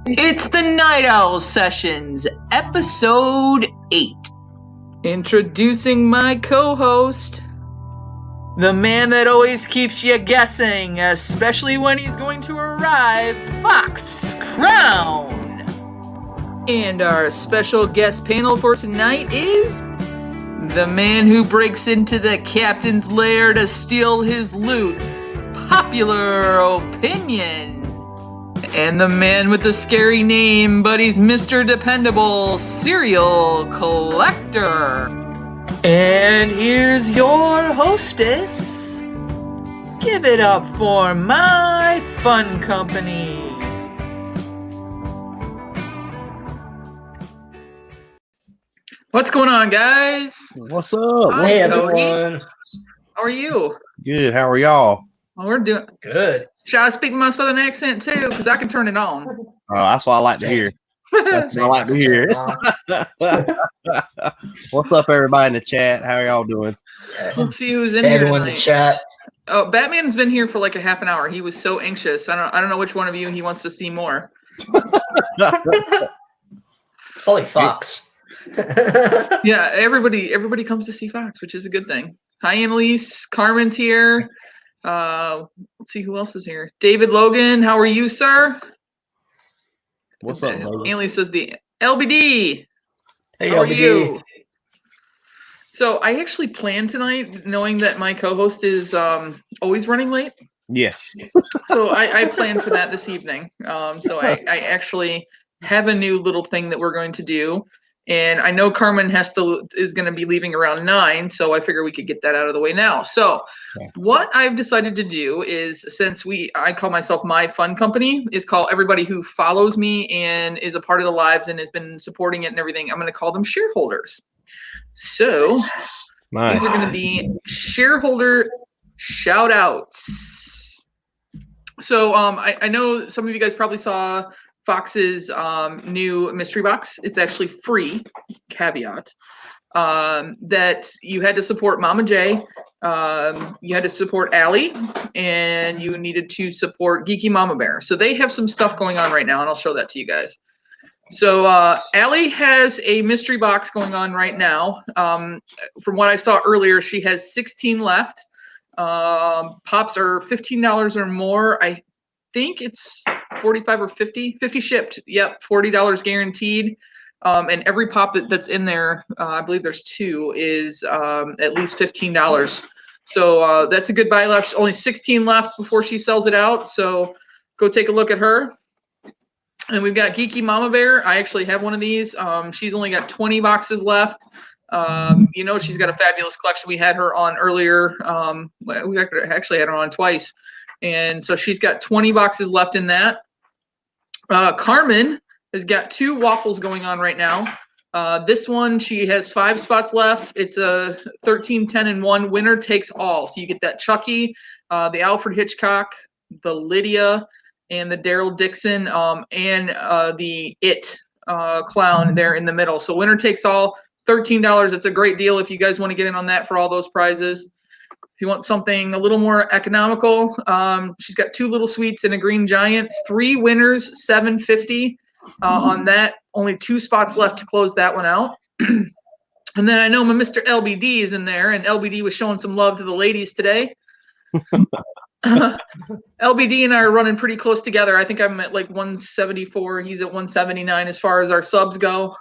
It's the Night Owl Sessions, episode 8. Introducing my co-host, the man that always keeps you guessing, especially when he's going to arrive, Fox Crown. And our special guest panel for tonight is the man who breaks into the captain's lair to steal his loot, Popular Opinion. And the man with the scary name, but he's Mr. Dependable, Serial Collector. And here's your hostess. Give it up for my fun company. What's going on, guys? What's up? Hey, everyone. How are you? Good. How are y'all? Well, we're doing Good. Should I speak my southern accent too? Because I can turn it on. That's what I like to hear. That's what I like to hear. What's up, everybody in the chat? How are y'all doing? Let's see who's in Hey, here everyone in the tonight. chat. Oh, Batman's been here for like a half an hour. He was so anxious. I don't know which one of you he wants to see more. Holy Fox. Yeah, everybody comes to see Fox, which is a good thing. Hi, Annalise. Carmen's here. Let's see who else is here. David Logan, how are you, sir? What's up, Logan? Annalise says the LBD. Hey, How are LBD. you? So I actually planned tonight, knowing that my co-host is always running late. Yes. So I planned for that this evening. So I actually have a new little thing that we're going to do. And I know Carmen is going to be leaving around 9, so I figure we could get that out of the way now. So what I've decided to do is, since I call myself my fun company, is call everybody who follows me and is a part of the lives and has been supporting it and everything, I'm going to call them shareholders. So Nice. these are going to be shareholder shout outs. So I know some of you guys probably saw Fox's new mystery box. It's actually free, caveat, that you had to support Mama J, you had to support Allie, and you needed to support Geeky Mama Bear. So they have some stuff going on right now, and I'll show that to you guys. So Allie has a mystery box going on right now. From what I saw earlier, she has 16 left. Pops are $15 or more. I think it's 45 or 50 shipped. Yep, $40 guaranteed. And every pop that's in there, I believe there's 2, is at least $15. So that's a good buy left. Only 16 left before she sells it out. So go take a look at her. And we've got Geeky Mama Bear. I actually have one of these. She's only got 20 boxes left. You know, she's got a fabulous collection. We had her on earlier. We actually had her on twice. And so she's got 20 boxes left in that. Carmen has got 2 waffles going on right now. This one, she has 5 spots left. It's a 13, 10, and 1. Winner takes all. So you get that Chucky, the Alfred Hitchcock, the Lydia, and the Daryl Dixon, and the It clown there in the middle. So winner takes all, $13. It's a great deal if you guys want to get in on that for all those prizes. If you want something a little more economical, she's got 2 little sweets and a green giant. 3 winners, $7.50 on that. Only 2 spots left to close that one out. And then I know my Mr. LBD is in there, and LBD was showing some love to the ladies today. LBD and I are running pretty close together. I think I'm at like 174. He's at 179 as far as our subs go.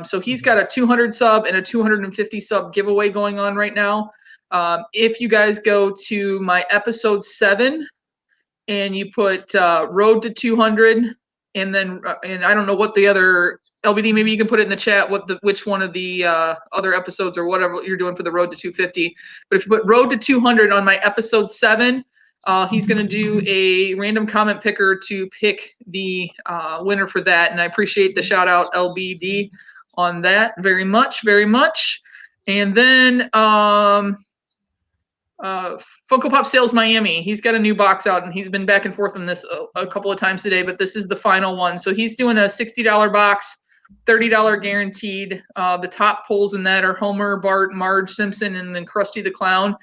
So he's got a 200 sub and a 250 sub giveaway going on right now. If you guys go to my episode 7 and you put road to 200, and then and I don't know what the other LBD, maybe you can put it in the chat which one of the other episodes or whatever you're doing for the road to 250. But if you put road to 200 on my episode 7, he's going to do a random comment picker to pick the winner for that. And I appreciate the shout out, LBD, on that very much, very much. And then Funko Pop Sales Miami, he's got a new box out, and he's been back and forth on this a couple of times today, but this is the final one. So he's doing a $60 box, $30 guaranteed. The top pulls in that are Homer, Bart, Marge Simpson, and then Krusty the Clown.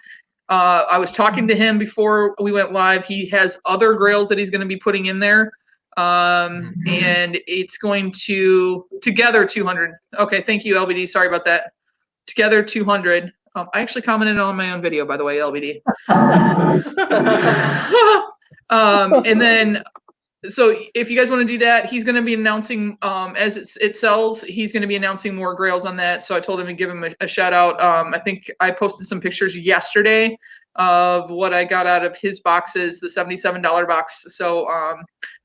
I was talking to him before we went live. He has other grails that he's going to be putting in there. And it's going to together 200. Okay, thank you, LBD. Sorry about that. Together 200. I actually commented on my own video, by the way, LBD. And then, so if you guys want to do that, he's going to be announcing as it sells. He's going to be announcing more grails on that. So I told him to give him a shout out. I think I posted some pictures yesterday of what I got out of his boxes, the $77 box. So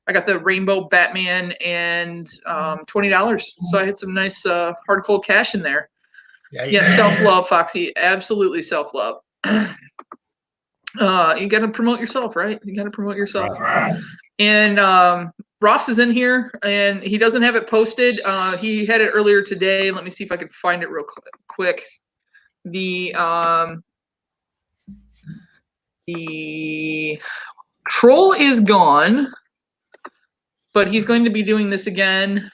I got the Rainbow Batman and $20. So I had some nice hard cold cash in there. Yes, self-love, Foxy. Absolutely self-love. You got to promote yourself, right? You got to promote yourself. And Ross is in here, and he doesn't have it posted. He had it earlier today. Let me see if I can find it real quick. The troll is gone, but he's going to be doing this again.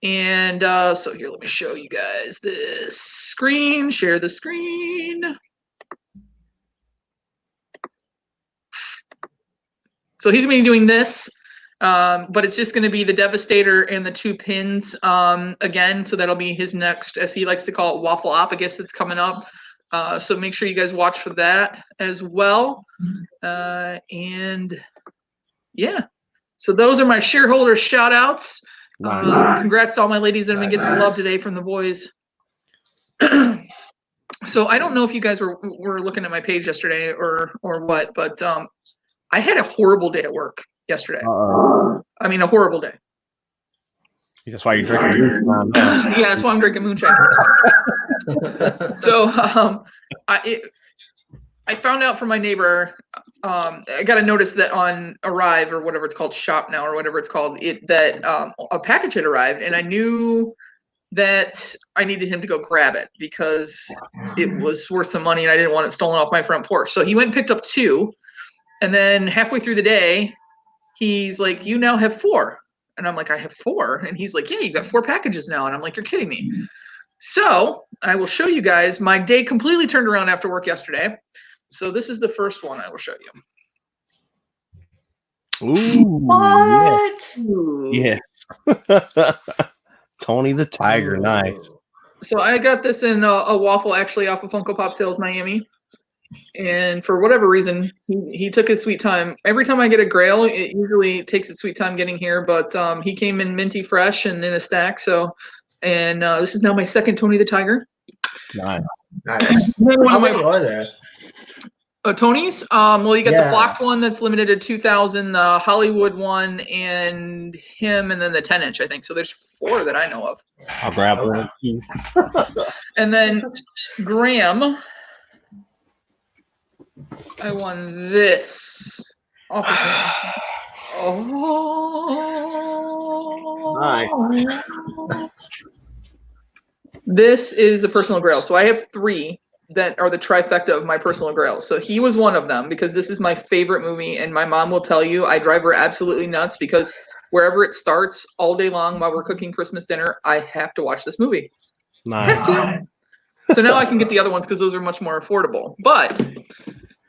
And so here, let me show you guys this screen. Share the screen. So he's going to be doing this, but it's just going to be the Devastator and the 2 pins again. So that'll be his next, as he likes to call it, Waffle Op, I guess, that's coming up. So make sure you guys watch for that as well. And yeah, so those are my shareholder shout outs. Congrats to all my ladies that have been getting some love today from the boys. So I don't know if you guys were looking at my page yesterday or what, but I had a horrible day at work yesterday. I mean, a horrible day. That's why you're drinking moonshine. Yeah, that's why I'm drinking moonshine. So I found out from my neighbor. I got a notice that on Arrive or whatever it's called, Shop Now or whatever it's called, that a package had arrived, and I knew that I needed him to go grab it because it was worth some money and I didn't want it stolen off my front porch. So he went and picked up 2. And then halfway through the day, he's like, "You now have 4." And I'm like, "I have 4?" And he's like, "Yeah, you got 4 packages now." And I'm like, "You're kidding me." So I will show you guys. My day completely turned around after work yesterday. So this is the first one I will show you. Ooh, What? yes. Tony the Tiger, nice. So I got this in a waffle, actually, off of Funko Pop Sales Miami. And for whatever reason, he took his sweet time. Every time I get a grail, it usually takes its sweet time getting here. But he came in minty fresh and in a stack. So, and this is now my second Tony the Tiger. Nice. How many are there? Tony's. Well, you got the flocked one that's limited to 2,000, the Hollywood one, and him, and then the 10-inch, I think. So there's 4 that I know of. I'll grab one. And then Graham. I won this off of him. Oh, nice. This is a personal grail. So I have 3 that are the trifecta of my personal grails. So he was one of them because this is my favorite movie, and my mom will tell you I drive her absolutely nuts because wherever it starts all day long while we're cooking Christmas dinner, I have to watch this movie. Nice. So now I can get the other ones because those are much more affordable. But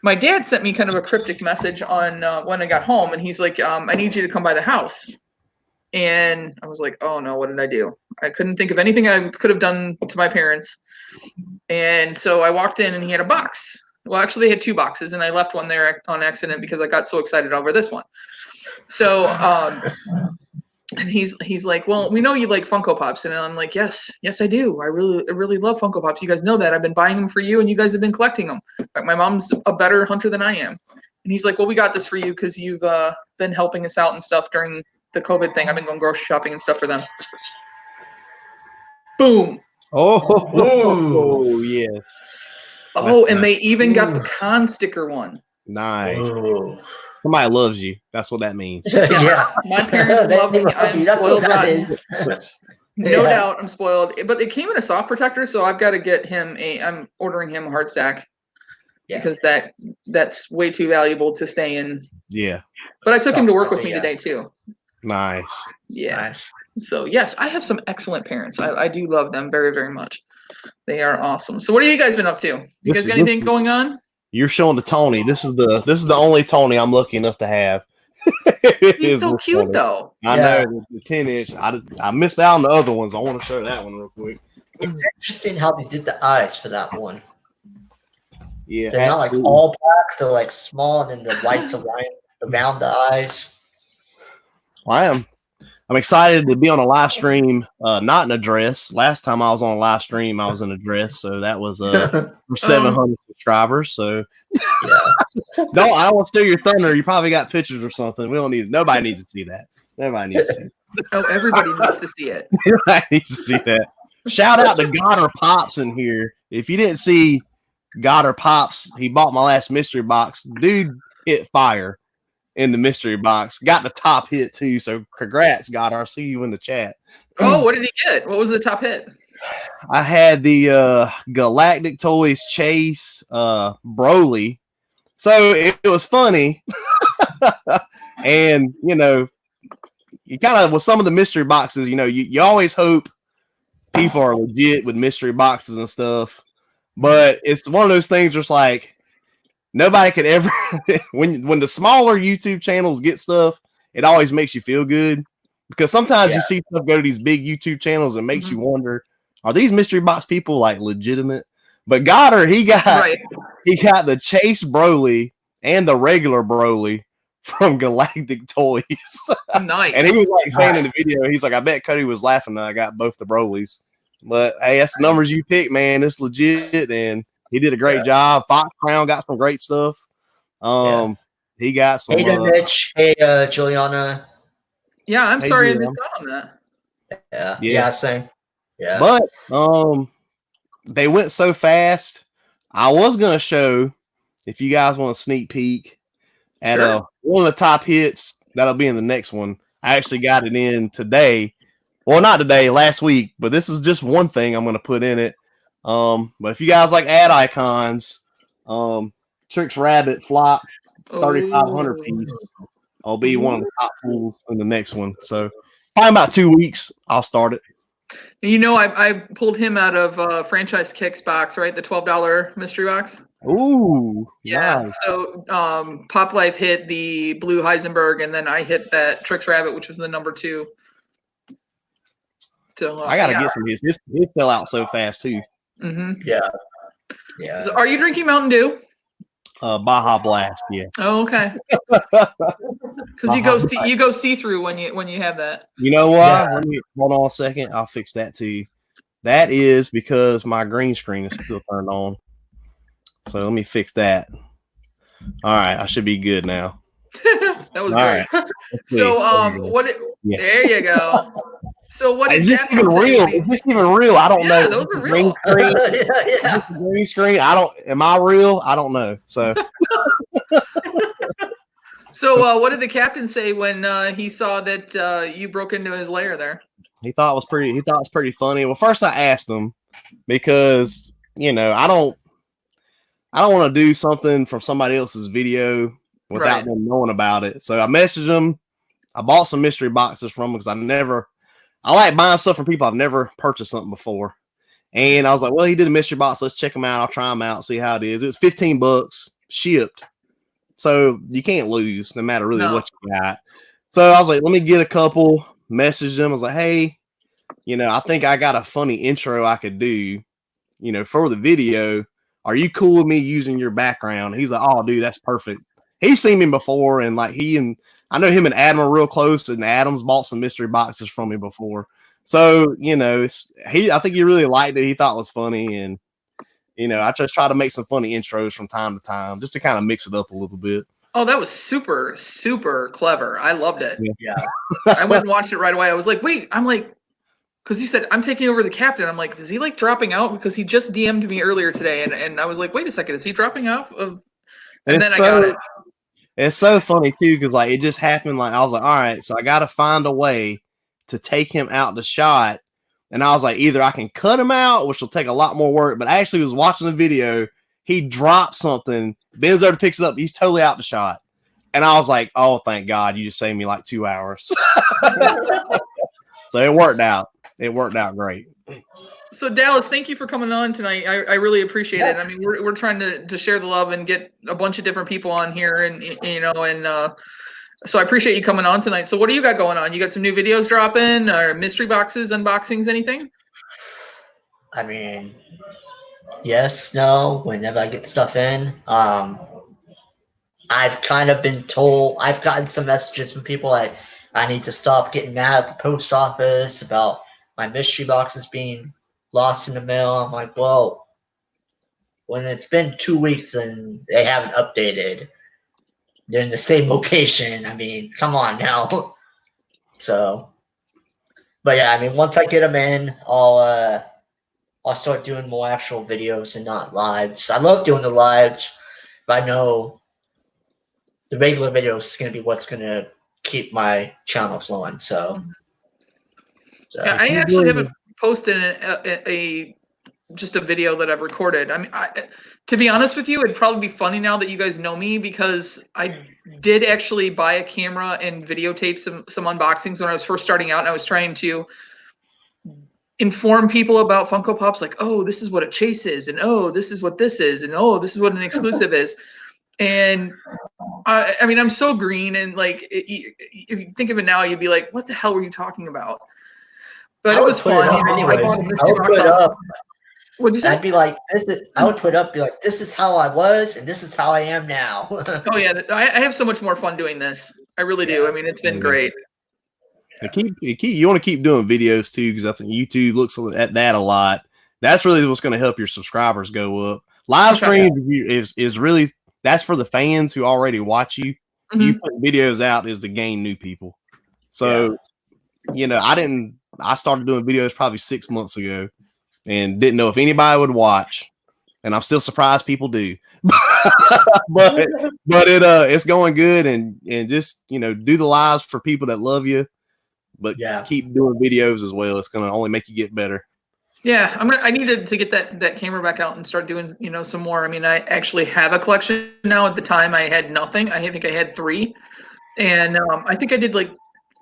my dad sent me kind of a cryptic message on when I got home, and he's like, I need you to come by the house. And I was like, oh no, what did I do? I couldn't think of anything I could have done to my parents. And so I walked in and he had a box. Well, actually they had 2 boxes, and I left one there on accident because I got so excited over this one. So and he's like, well, we know you like Funko Pops. And I'm like, yes, I do. I really love Funko Pops. You guys know that. I've been buying them for you, and you guys have been collecting them. Like, my mom's a better hunter than I am. And he's like, well, we got this for you because you've been helping us out and stuff during the COVID thing. I've been going grocery shopping and stuff for them. Boom. Oh, yes. Oh, and they even got the con sticker one. Nice. Ooh. Somebody loves you. That's what that means. Yeah. My parents love me. I'm spoiled rotten. No doubt I'm spoiled. But it came in a soft protector, so I've got to get him I'm ordering him a hard stack. Yeah. Because that's way too valuable to stay in. Yeah. But I took him to work with me today too. Nice. Yeah. Nice. So yes, I have some excellent parents. I do love them very, very much. They are awesome. So what have you guys been up to? You guys got anything going on? You're showing the Tony. This is the only Tony I'm lucky enough to have. He's so cute though. I know the 10-inch. I missed out on the other ones. I want to show that one real quick. It's interesting how they did the eyes for that one. Yeah, they're not like all black; they're like small, and then the whites around the eyes. Well, I'm excited to be on a live stream, not in a dress. Last time I was on a live stream, I was in a dress, so that was for 700 subscribers. So I don't want to steal your thunder. You probably got pictures or something. We don't need. Nobody needs to see that. Nobody needs to see it. Oh, everybody needs to see it. Everybody needs to see that. Shout out to Goddard Pops in here. If you didn't see Goddard Pops, he bought my last mystery box. Dude hit fire in the mystery box. Got the top hit too. So congrats, Goddard. I'll see you in the chat. Oh, what did he get? What was the top hit? I had the Galactic Toys Chase Broly. So it was funny. And you kind of with some of the mystery boxes, you always hope people are legit with mystery boxes and stuff. But it's one of those things where it's like nobody could ever when the smaller YouTube channels get stuff, it always makes you feel good. Because sometimes you see stuff go to these big YouTube channels and makes you wonder, are these mystery box people like legitimate? But Goddard, he got the Chase Broly and the regular Broly from Galactic Toys. Nice. And he was like saying in the video, he's like, I bet Cody was laughing that I got both the Brolys. But hey, that's the numbers you pick, man. It's legit, and he did a great job. Fox Crown got some great stuff. He got some. Hey, Mitch. Hey, Juliana. Yeah, I'm sorry I missed out on that. Yeah, same. Yeah, but they went so fast. I was gonna show if you guys want a sneak peek at one of the top hits that'll be in the next one. I actually got it in today. Well, not today, last week, but this is just one thing I'm going to put in it. But if you guys like ad icons, Trix Rabbit flop 3,500 piece. I'll be one of the top pools in the next one. So probably about 2 weeks, I'll start it. I pulled him out of Franchise Kicks box, right? The $12 mystery box. Ooh, yeah. Nice. So Pop Life hit the Blue Heisenberg, and then I hit that Trix Rabbit, which was the number 2. So, I gotta get some of his. His fell out so fast too. Yeah. So are you drinking Mountain Dew? Baja Blast, yeah. Oh, okay. Because you go see through when you have that. You know what? Let me hold on a second. I'll fix that too. That is because my green screen is still turned on. So let me fix that. All right, I should be good now. That was great. Right. So there you go. So what is this even real? Is this even real? I don't know. Those are real. Green screen. Am I real? I don't know. So So what did the captain say when he saw that you broke into his lair there? He thought it was pretty funny. Well, first I asked him because I don't want to do something from somebody else's video without them knowing about it. So I messaged him. I bought some mystery boxes from him because I like buying stuff from people I've never purchased something before. And I was like, well, he did a mystery box. Let's check them out. I'll try them out, see how it is. It was $15 shipped. So you can't lose no matter really what you got. So I was like, let me get a couple, message them. I was like, hey, I think I got a funny intro I could do, for the video. Are you cool with me using your background? He's like, oh, dude, that's perfect. He's seen me before. And like I know him and Adam are real close, and Adam's bought some mystery boxes from me before. So, I think he really liked it. He thought it was funny. And, I just try to make some funny intros from time to time just to kind of mix it up a little bit. Oh, that was super, super clever. I loved it. Yeah. I went and watched it right away. I was like, wait, because you said, I'm taking over the captain. I'm like, is he like dropping out? Because he just DM'd me earlier today. And I was like, wait a second, is he dropping out of? And then I got it. It's so funny too, because like it just happened. Like I was like, all right, so I got to find a way to take him out the shot. And I was like, either I can cut him out, which will take a lot more work. But I actually was watching the video. He dropped something. Benzo picks it up. He's totally out the shot. And I was like, oh, thank God. You just saved me like 2 hours. So it worked out. It worked out great. So Dallas, thank you for coming on tonight. I really appreciate it. I mean, we're trying to share the love and get a bunch of different people on here, and So I appreciate you coming on tonight. So what do you got going on? You got some new videos dropping or mystery boxes, unboxings, anything? I mean, yes, no, whenever I get stuff in. I've kind of been told, I've gotten some messages from people like I need to stop getting mad at the post office about my mystery boxes being lost in the mail. I'm like, well, when it's been 2 weeks and they haven't updated, they're in the same location. I mean, come on now. So, but yeah, I mean, once I get them in, I'll start doing more actual videos and not lives. I love doing the lives, but I know the regular videos is going to be what's going to keep my channel flowing. So, Yeah, I actually haven't posted a just a video that I've recorded. I mean, to be honest with you, it'd probably be funny now that you guys know me because I did actually buy a camera and videotape some unboxings when I was first starting out, and I was trying to inform people about Funko Pops, like, oh, this is what a chase is, and oh, this is what this is, and oh, this is what an exclusive is. And I mean, I'm so green, and like, if you think of it now, you'd be like, what the hell were you talking about? But it was fun. What'd you say? I'd be like, I would put up, be like, this is how I was, and this is how I am now. Oh yeah, I have so much more fun doing this. I really do. I mean, it's been great. You want to keep doing videos too, because I think YouTube looks at that a lot. That's really what's going to help your subscribers go up. Live stream is really, that's for the fans who already watch you. You put videos out is to gain new people. So, you know, I started doing videos probably 6 months ago and didn't know if anybody would watch, and I'm still surprised people do. but it's going good, and just, you know, do the lives for people that love you, but keep doing videos as well. It's going to only make you get better. Yeah, I needed to get that camera back out and start doing, you know, some more. I mean, I actually have a collection now. At the time, I had nothing. I think I had 3, and I think I did like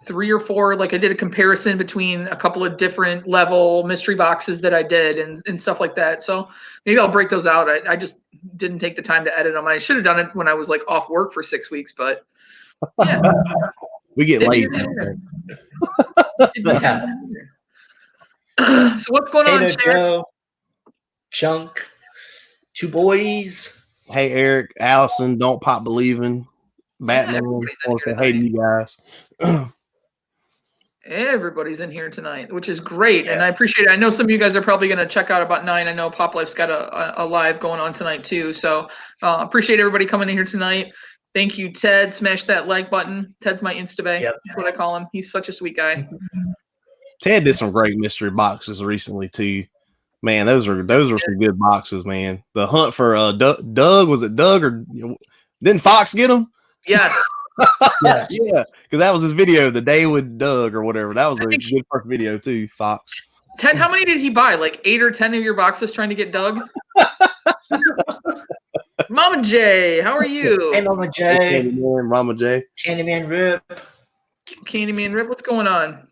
3 or 4. Like I did a comparison between a couple of different level mystery boxes that I did and stuff like that. So maybe I'll break those out. I just didn't take the time to edit them. I should have done it when I was like off work for 6 weeks, but yeah, we get lazy. So what's going on, Joe, Chunk, 2 boys. Hey, Eric, Allison, don't pop believing. Batman, hey, you guys. Everybody's in here tonight, which is great, and I appreciate it. I know some of you guys are probably going to check out about 9. I know Pop Life's got a live going on tonight too, so appreciate everybody coming in here tonight. Thank you, Ted. Smash that like button. Ted's my Instabay. That's what I call him. He's such a sweet guy. Ted did some great mystery boxes recently too. Man, those are some good boxes, man. The hunt for Doug, was it Doug, or didn't Fox get him? Yes. Yeah, because that was his video, the day with Doug or whatever. That was a good first video too, Fox. Ted, how many did he buy? Like 8 or 10 of your boxes trying to get Doug? Mama J, how are you? Hey, Mama J. Candyman, Mama J. Candyman Rip. Candyman Rip, what's going on?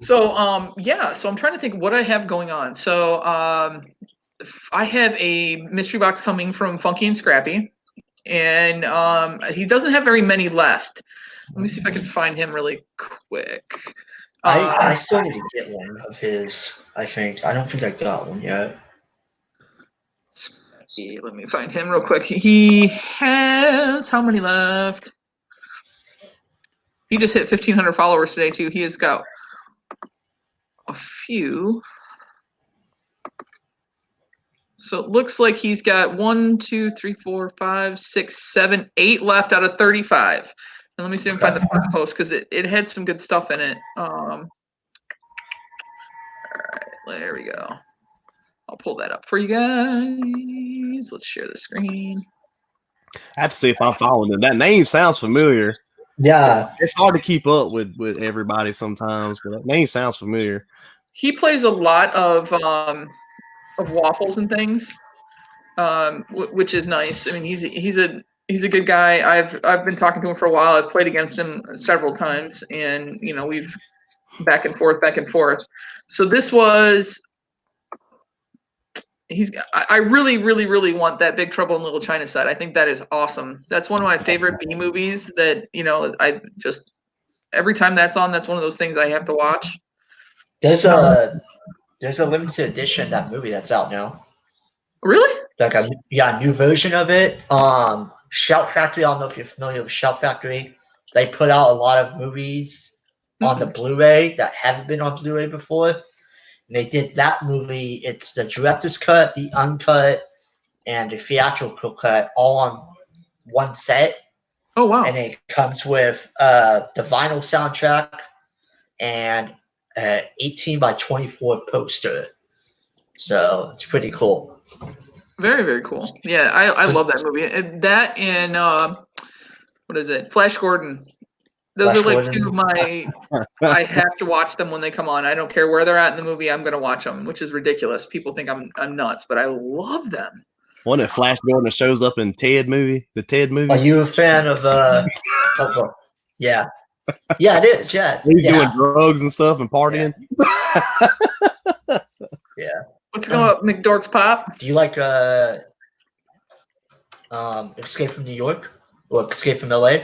So, yeah, so I'm trying to think what I have going on. So, I have a mystery box coming from Funky and Scrappy, and he doesn't have very many left. Let me see if I can find him really quick. I still need to get one of his, I think. I don't think I got one yet. Let me find him real quick. He has how many left? He just hit 1,500 followers today too. He has got a few. So it looks like he's got 1, 2, 3, 4, 5, 6, 7, 8 left out of 35. And let me see if I can find the first post because it had some good stuff in it. All right, there we go. I'll pull that up for you guys. Let's share the screen. I have to see if I'm following it. That name sounds familiar. Yeah. It's hard to keep up with everybody sometimes, but that name sounds familiar. He plays a lot of waffles and things, which is nice. I mean, he's a good guy. I've been talking to him for a while. I've played against him several times, and you know, we've back and forth. So this was I really, really, really want that Big Trouble in Little China set. I think that is awesome. That's one of my favorite B movies that, you know, I just, every time that's on, that's one of those things I have to watch. There's a limited edition of that movie that's out now. Really? Like a new version of it. Shout Factory. I don't know if you're familiar with Shout Factory. They put out a lot of movies on the Blu-ray that haven't been on Blu-ray before. And they did that movie. It's the director's cut, the uncut, and the theatrical cut all on one set. Oh wow! And it comes with the vinyl soundtrack and 18 by 24 poster. So it's pretty cool. Very, very cool. Yeah, I love that movie. That and what is it? Flash Gordon. Those are like two of my. I have to watch them when they come on. I don't care where they're at in the movie. I'm gonna watch them, which is ridiculous. People think I'm nuts, but I love them. One that Flash Gordon that shows up in Ted movie, the Ted movie. Are you a fan of yeah. Yeah, it is. Yeah, he's doing drugs and stuff and partying. Yeah. What's going up, McDork's Pop? Do you like Escape from New York or Escape from LA?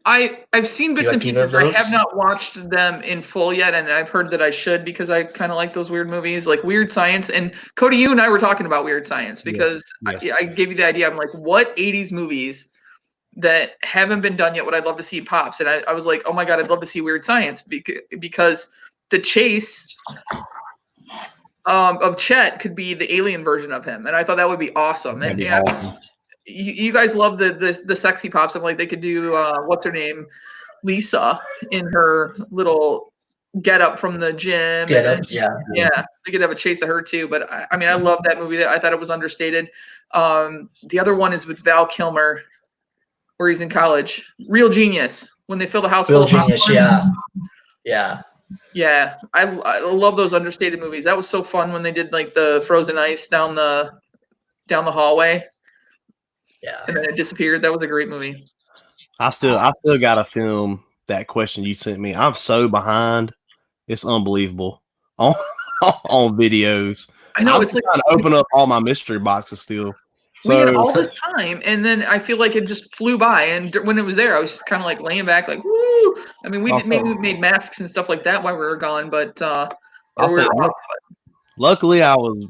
I've seen bits and pieces. I have not watched them in full yet, and I've heard that I should because I kind of like those weird movies, like Weird Science. And Cody, you and I were talking about Weird Science because I gave you the idea. I'm like, what 80s movies that haven't been done yet would I love to see pops? And I was like, oh my God, I'd love to see Weird Science because the chase of Chet could be the alien version of him. And I thought that would be awesome. And awesome. You guys love the sexy pops. I'm like, they could do what's her name, Lisa, in her little get up from the gym. Yeah. They could have a chase of her too. But I mean, I love that movie. I thought it was understated. The other one is with Val Kilmer, where he's in college. Real Genius. When they fill the house full of Genius, popcorn. Yeah. I love those understated movies. That was so fun when they did like the frozen ice down the hallway. Yeah. And then it disappeared. That was a great movie. I still gotta film that question you sent me. I'm so behind. It's unbelievable on videos. I know, it's like trying to open up all my mystery boxes still. We had all this time, and then I feel like it just flew by. And when it was there, I was just kind of like laying back, like, woo! I mean, we made masks and stuff like that while we were gone, but luckily I was,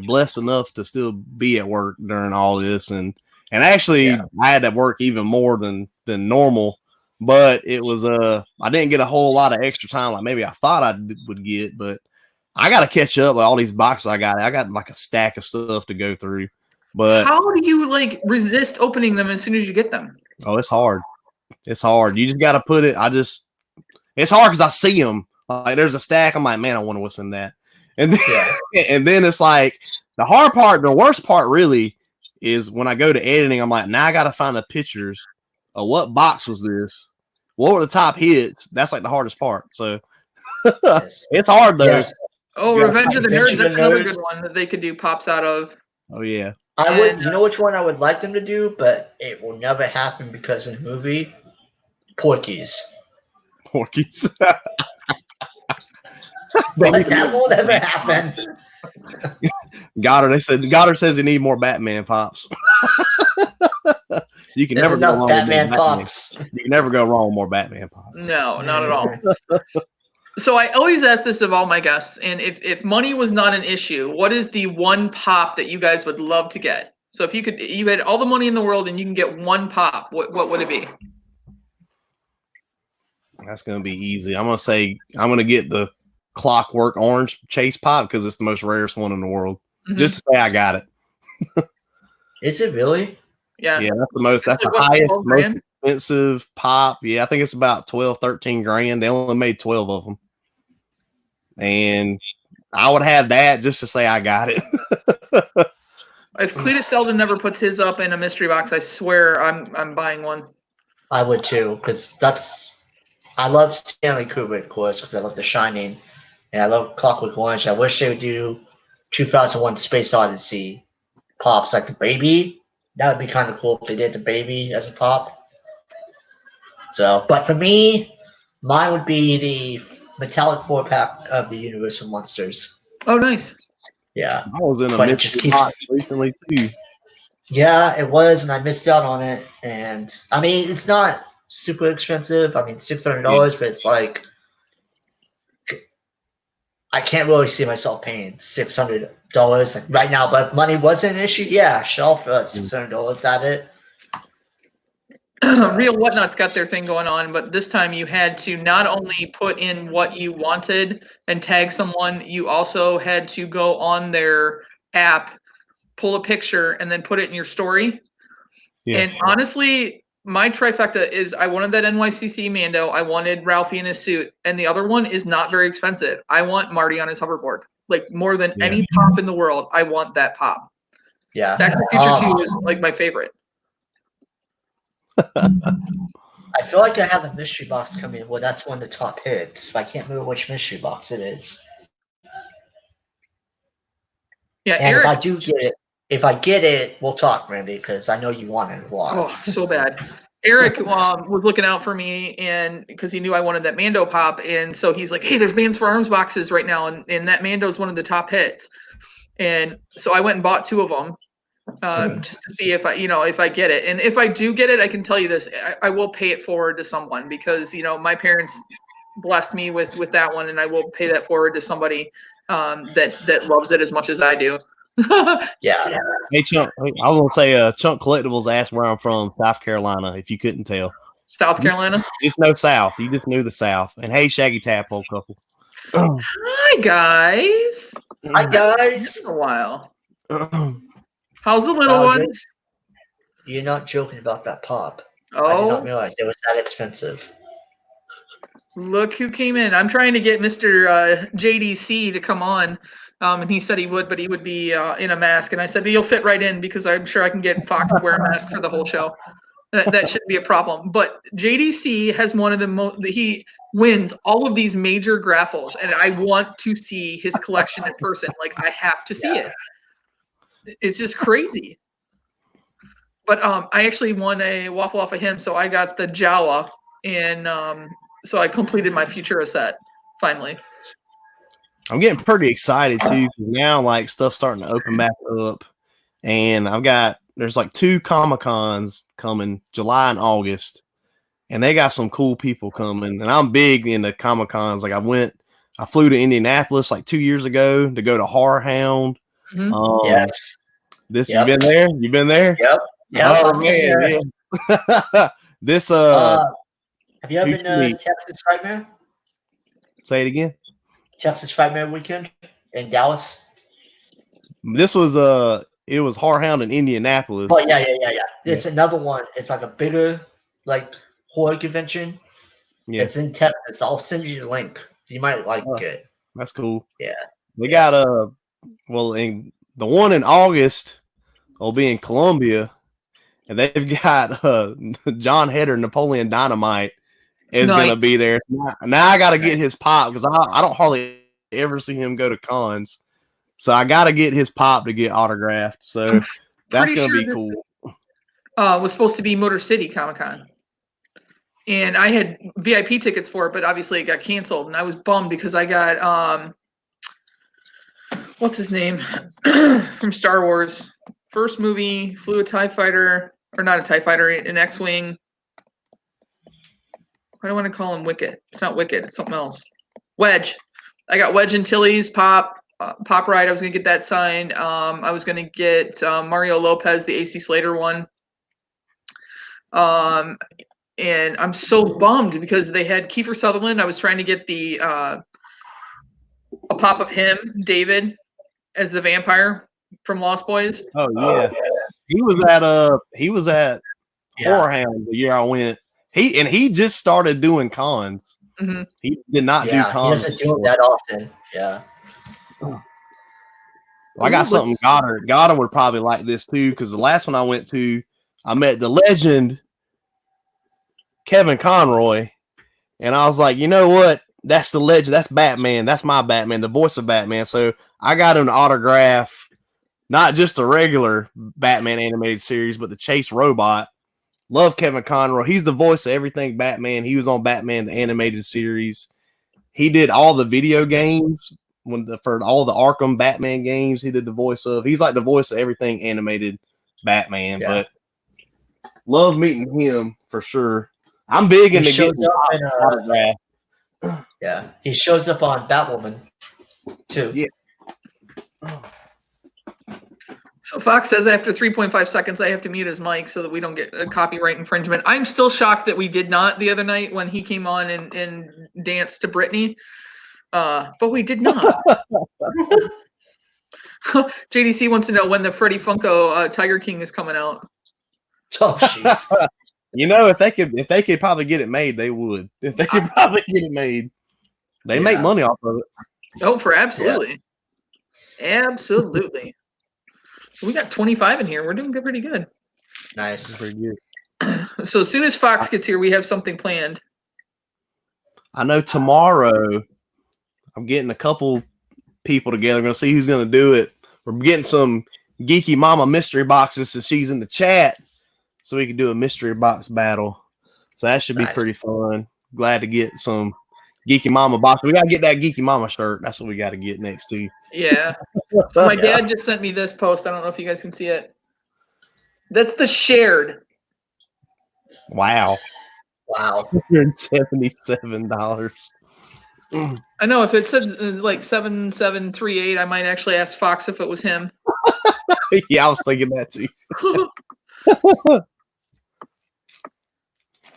blessed enough to still be at work during all this, and actually I had to work even more than normal. But it was I didn't get a whole lot of extra time like maybe I thought I would get, but I got to catch up with all these boxes I got. I got like a stack of stuff to go through. But how do you like resist opening them as soon as you get them? Oh, it's hard. It's hard. You just got to put it. It's hard because I see them. Like there's a stack. I'm like, man, I wonder what's in that. And then, and then it's like the hard part, the worst part really is when I go to editing, I'm like, now I got to find the pictures of what box was this? What were the top hits? That's like the hardest part. So it's hard though. Yes. Oh, Revenge of the Nerds. That's another good one that they could do pops out of. Oh, yeah. I would, you know which one I would like them to do, but it will never happen because in the movie, Porky's. Porky's. But that will never happen. Goddard says they need more Batman pops. You can never go wrong Batman pops. You can never go wrong with more Batman pops. No, not at all. So I always ask this of all my guests, and if money was not an issue, what is the one pop that you guys would love to get? So if you had all the money in the world and you can get one pop, what would it be? That's going to be easy. I'm going to say I'm going to get the Clockwork Orange Chase pop because it's the most rarest one in the world. Mm-hmm. Just to say I got it. Is it really? Yeah. Yeah, that's the highest, most expensive pop. Yeah, I think it's about 12, 13 grand. They only made 12 of them. And I would have that just to say I got it. If Cletus Selden never puts his up in a mystery box, I swear I'm buying one. I would too, because I love Stanley Kubrick, of course, because I love The Shining, and I love Clockwork Orange. I wish they would do 2001: Space Odyssey pops like the baby. That would be kind of cool if they did the baby as a pop. So, but for me, mine would be the metallic 4-pack of the Universal Monsters. Oh, nice. Yeah. I was in a But it just mystery keeps. box recently too. Yeah, it was, and I missed out on it. And I mean, it's not super expensive. I mean, $600, but it's like I can't really see myself paying $600 like right now. But if money wasn't an issue, yeah, sure, for $600 at it. Real Whatnot's got their thing going on, but this time you had to not only put in what you wanted and tag someone, you also had to go on their app, pull a picture, and then put it in your story. Yeah. And honestly, my trifecta is I wanted that NYCC Mando, I wanted Ralphie in his suit, and the other one is not very expensive. I want Marty on his hoverboard. Like more than any pop in the world, I want that pop. Yeah. Back to the Future 2 is like my favorite. I feel like I have a mystery box coming. Well, that's one of the top hits. But I can't remember which mystery box it is. Yeah, And Eric. if I get it, we'll talk, Randy, because I know you want it a lot. Oh, so bad. Eric was looking out for me, and because he knew I wanted that Mando pop, and so he's like, "Hey, there's Bands for Arms boxes right now, and that Mando is one of the top hits." And so I went and bought 2 of them. Just to see if I get it. And if I do get it, I can tell you this, I will pay it forward to someone because, my parents blessed me with that one, and I will pay that forward to somebody that loves it as much as I do. Yeah. Hey, Chunk, I was going to say Chunk Collectibles asked where I'm from, South Carolina, if you couldn't tell. South Carolina? Just know South. You just knew the South. And hey, Shaggy Tadpole couple. Hi, guys. Hi, guys. It's been a while. How's the little ones? You're not joking about that pop. Oh. I did not realize it was that expensive. Look who came in. I'm trying to get Mr. JDC to come on. And he said he would, but he would be in a mask. And I said, you'll fit right in because I'm sure I can get Fox to wear a mask for the whole show. That shouldn't be a problem. But JDC has one of the he wins all of these major graphles. And I want to see his collection in person. Like, I have to see it. It's just crazy. But I actually won a waffle off of him. So I got the Jawa. And so I completed my Futura set finally. I'm getting pretty excited too. Now, like, stuff's starting to open back up, and there's like 2 Comic-Cons coming, July and August, and they got some cool people coming. And I'm big into Comic-Cons. Like, I flew to Indianapolis like 2 years ago to go to Horror Hound. Mm-hmm. Yes. You been there? You been there? Yep. Oh man, yeah. This have you ever been to Texas Frightmare? Say it again. Texas Frightmare weekend in Dallas. This was it was Horror Hound in Indianapolis. Oh yeah. It's another one. It's like a bigger horror convention. Yeah. It's in Texas. I'll send you the link. You might like it. That's cool. Yeah. They got in the one in August will be in Columbia, and they've got John Heder, Napoleon Dynamite is going to be there. Now I got to get his pop because I don't hardly ever see him go to cons. So I got to get his pop to get autographed. So that's going to be cool. Was supposed to be Motor City Comic-Con. And I had VIP tickets for it, but obviously it got canceled. And I was bummed because I got, what's his name? From Star Wars. First movie, flew a TIE fighter, or not a TIE fighter, an X-Wing. I don't want to call him Wicket. It's not Wicket. It's something else. Wedge. I got Wedge Antilles pop ride. I was gonna get that signed. I was gonna get Mario Lopez, the AC Slater one. And I'm so bummed because they had Kiefer Sutherland. I was trying to get the a pop of him, David, as the vampire from Lost Boys. Oh yeah, he was at Horror Hound the year I went. He just started doing cons. Mm-hmm. He did not do cons. He doesn't do it that often. Yeah. I got something Goddard. Goddard would probably like this too because the last one I went to, I met the legend Kevin Conroy, and I was like, you know what? That's the legend. That's Batman. That's my Batman, the voice of Batman. So I got him to autograph not just a regular Batman animated series, but the Chase Robot. Love Kevin Conroy. He's the voice of everything Batman. He was on Batman, the animated series. He did all the video games for all the Arkham Batman games. He did the voice of. He's like the voice of everything animated Batman. Yeah. But love meeting him for sure. I'm big into getting autograph. Yeah, he shows up on Batwoman too. Yeah. So Fox says after 3.5 seconds, I have to mute his mic so that we don't get a copyright infringement. I'm still shocked that we did not the other night when he came on and danced to Britney. But we did not. JDC wants to know when the Freddie Funko Tiger King is coming out. Oh, jeez. You know, if they could probably get it made, they would. If they could probably get it made, they make money off of it. Oh, for absolutely. Yeah. Absolutely. We got 25 in here. We're doing pretty good. Nice. Pretty good. So as soon as Fox gets here, we have something planned. I know tomorrow I'm getting a couple people together. We're going to see who's going to do it. We're getting some Geeky Mama mystery boxes, so she's in the chat, so we can do a mystery box battle. So that should be pretty fun. Glad to get some Geeky Mama box. We got to get that Geeky Mama shirt. That's what we got to get next to. Yeah. So my dad just sent me this post. I don't know if you guys can see it. That's the shared. Wow. Wow. $177. I know if it said like 7738, I might actually ask Fox if it was him. Yeah, I was thinking that too.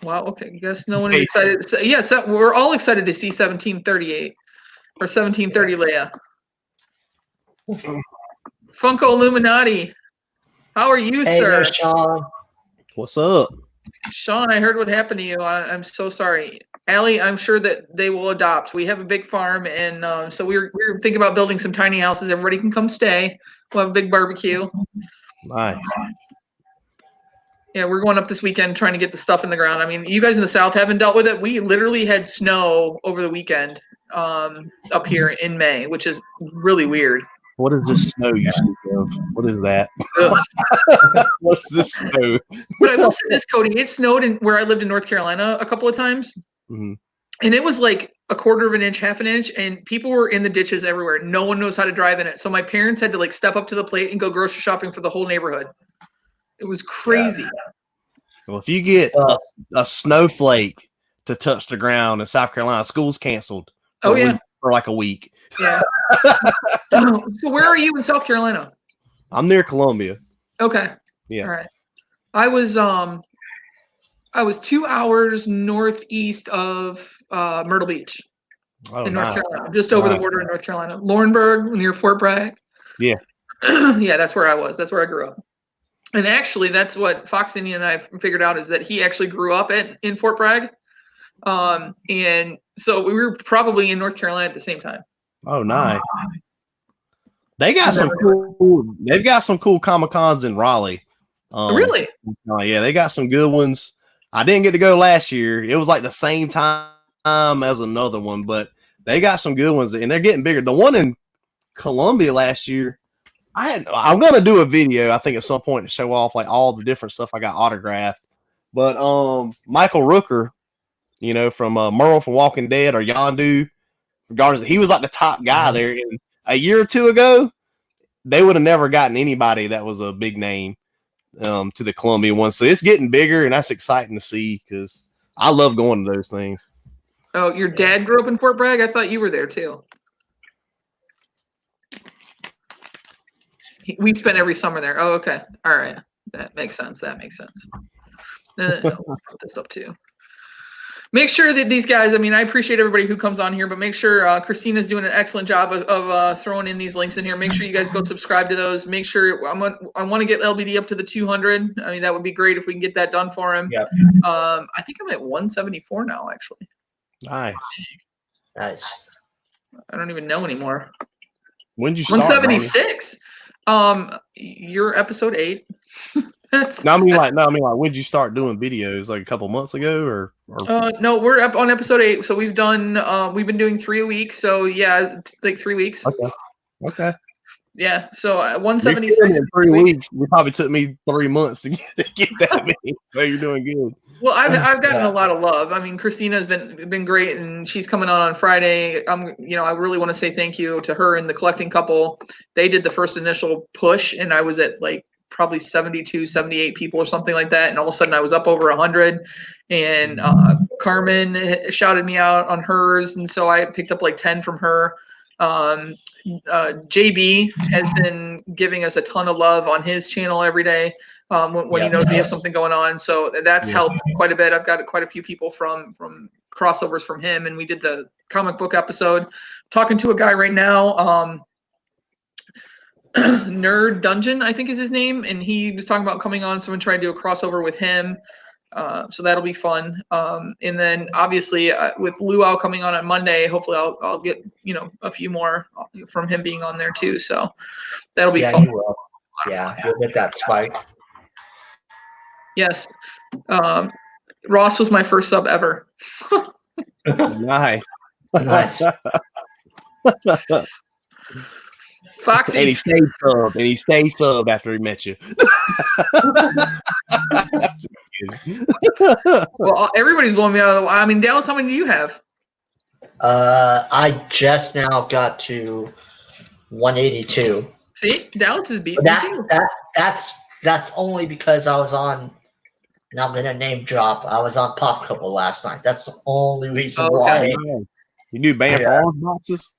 Wow. Okay. I guess no one is excited. Yes, we're all excited to see 1738 or 1730 Leia. Funko Illuminati. How are you, sir? Hey, Sean. What's up? Sean, I heard what happened to you. I'm so sorry. Allie, I'm sure that they will adopt. We have a big farm, and so we're thinking about building some tiny houses. Everybody can come stay. We'll have a big barbecue. Nice. Yeah, we're going up this weekend trying to get the stuff in the ground. I mean, you guys in the South haven't dealt with it. We literally had snow over the weekend up here in May, which is really weird. What is this snow you speak of? What is that? What's this snow? But I will say this, Cody. It snowed where I lived in North Carolina a couple of times. Mm-hmm. And it was like a quarter of an inch, half an inch, and people were in the ditches everywhere. No one knows how to drive in it. So my parents had to like step up to the plate and go grocery shopping for the whole neighborhood. It was crazy. Yeah. Well, if you get a snowflake to touch the ground in South Carolina, school's canceled. For like a week. Yeah. So where are you in South Carolina? I'm near Columbia. Okay. Yeah. All right. I was 2 hours northeast of Myrtle Beach in North Carolina, just over the border in North Carolina. Laurinburg, near Fort Bragg. Yeah. Yeah, that's where I was. That's where I grew up. And actually, that's what Fox Indian and I figured out, is that he actually grew up in Fort Bragg. And so we were probably in North Carolina at the same time. Oh, nice. They got some cool. They've got some cool Comic-Cons in Raleigh. Really? Yeah, they got some good ones. I didn't get to go last year. It was like the same time as another one, but they got some good ones, and they're getting bigger. The one in Columbia last year, I'm gonna do a video, I think, at some point to show off like all the different stuff I got autographed. But Michael Rooker, you know, from Merle from Walking Dead, or Yondu, regardless, he was like the top guy there. And a year or two ago, they would have never gotten anybody that was a big name to the Columbia one. So it's getting bigger, and that's exciting to see because I love going to those things. Oh, your dad grew up in Fort Bragg? I thought you were there too. We spent every summer there. Oh, okay. All right. That makes sense. That makes sense. We'll put this up too. Make sure that these guys, I mean, I appreciate everybody who comes on here, but make sure Christina's doing an excellent job of throwing in these links in here. Make sure you guys go subscribe to those. Make sure I want to get LBD up to the 200. I mean, that would be great if we can get that done for him. Yep. I think I'm at 174 now, actually. Nice. I don't even know anymore. When did you start? 176. You're episode 8. No, I mean like when did you start doing videos? Like a couple months ago, or? No, we're up on episode 8. So we've been doing 3 a week. So yeah, like 3 weeks. Okay. Yeah. So 176 in 3 weeks. It probably took me 3 months to get that many. So you're doing good. Well, I've gotten a lot of love. I mean, Christina's been great, and she's coming on Friday. I really want to say thank you to her and the collecting couple. They did the first initial push, and I was at like probably 72, 78 people or something like that, and all of a sudden I was up over 100. And Carmen shouted me out on hers, and so I picked up like 10 from her. JB has been giving us a ton of love on his channel every day. When he knows we have something going on, so that's helped quite a bit. I've got quite a few people from crossovers from him, and we did the comic book episode. Talking to a guy right now, Nerd Dungeon, I think is his name, and he was talking about coming on. Someone tried to do a crossover with him, so that'll be fun. And then obviously with Luau coming on Monday, hopefully I'll get a few more from him being on there too. So that'll be fun. You will. Yeah, you'll get that spike. Yes. Ross was my first sub ever. Nice. Nice. Foxy. And he stayed subbed after he met you. Well, everybody's blowing me out of the water. I mean, Dallas, how many do you have? I just now got to 182. See, Dallas is beating me too. That's only because I was on, and I'm gonna name drop. I was on Pop Couple last night. That's the only reason why. You do ban for orange boxes?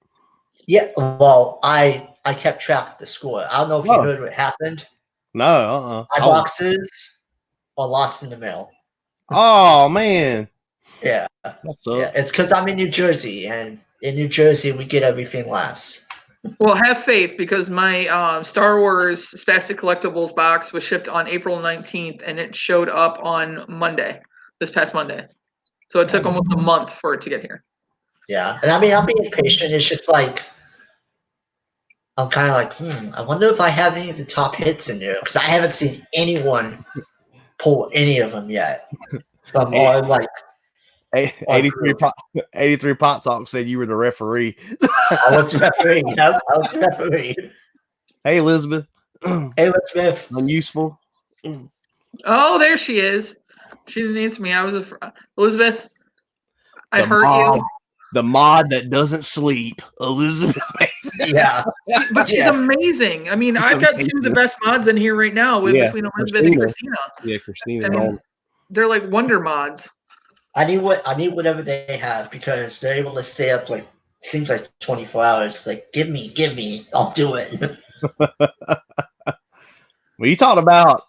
Yeah. Well, I kept track of the score. I don't know if you heard what happened. No. My boxes are lost in the mail. Oh man. Yeah. Yeah. It's because I'm in New Jersey, and in New Jersey we get everything last. Well, have faith, because my Star Wars Spastic Collectibles box was shipped on April 19th, and it showed up on Monday, this past Monday. So it took almost a month for it to get here. Yeah, and I mean, I'm being patient. It's just like, I'm kind of like, I wonder if I have any of the top hits in there, because I haven't seen anyone pull any of them yet. From all like 83 Pop Talk said you were the referee. I was the referee. Yep, I was the referee. Hey, Elizabeth. Hey, Elizabeth. Unuseful. Oh, there she is. She didn't answer me. I was Elizabeth. I heard you. The mod that doesn't sleep, Elizabeth. Yeah, but she's amazing. I mean, I've got two of the best mods in here right now between Elizabeth and Christina. Yeah, Christina. I mean, they're like wonder mods. I need whatever they have, because they're able to stay up like, seems like 24 hours. Like, give me, I'll do it. Well, you talked about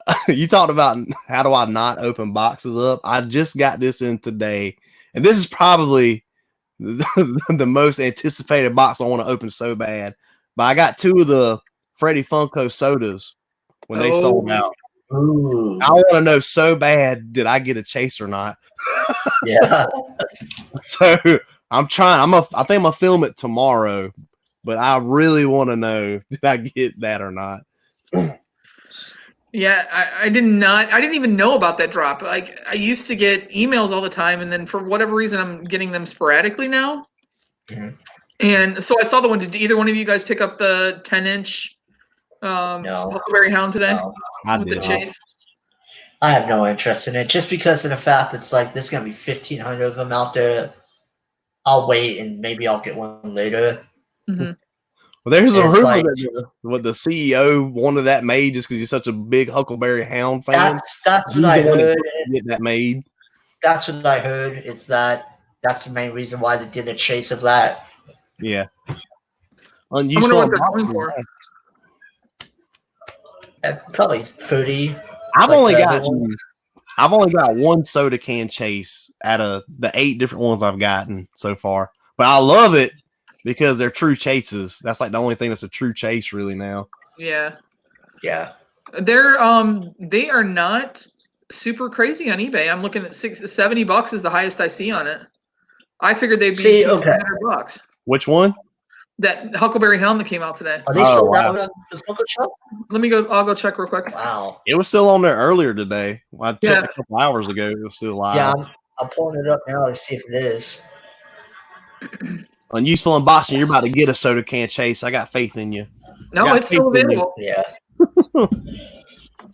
how do I not open boxes up? I just got this in today, and this is probably the most anticipated box I want to open so bad. But I got two of the Freddy Funko sodas when they sold out. Ooh. I want to know so bad, did I get a chase or not? Yeah. So I'm trying. I think I'm gonna film it tomorrow, but I really want to know, did I get that or not? Yeah, I didn't even know about that drop. Like, I used to get emails all the time, and then for whatever reason, I'm getting them sporadically now. Mm-hmm. And so I saw the one. Did either one of you guys pick up the 10-inch Huckleberry Hound today? No, with the chase? I have no interest in it, just because of the fact it's like there's gonna be 1,500 of them out there. I'll wait, and maybe I'll get one later. Mm-hmm. Well, there's a rumor that the CEO wanted that made just because he's such a big Huckleberry Hound fan. That's what I heard. Get that made. That's what I heard. It's that's the main reason why they did a chase of that. Yeah. I wonder what they're going for. Probably 30. I've only got one soda can chase out of the 8 different ones I've gotten so far, but I love it because they're true chases. That's like the only thing that's a true chase really now. Yeah. Yeah. They are not super crazy on eBay. I'm looking at $70 is the highest I see on it. I figured they'd be $100. Which one? That Huckleberry Hound that came out today. Are they sold out on the Funko shop? I'll go check real quick. Wow. It was still on there earlier today. I checked a couple hours ago. It was still live. Yeah, I'm pulling it up now to see if it is. Unuseful unboxing, you're about to get a soda can chase. I got faith in you. No, it's still available. Yeah.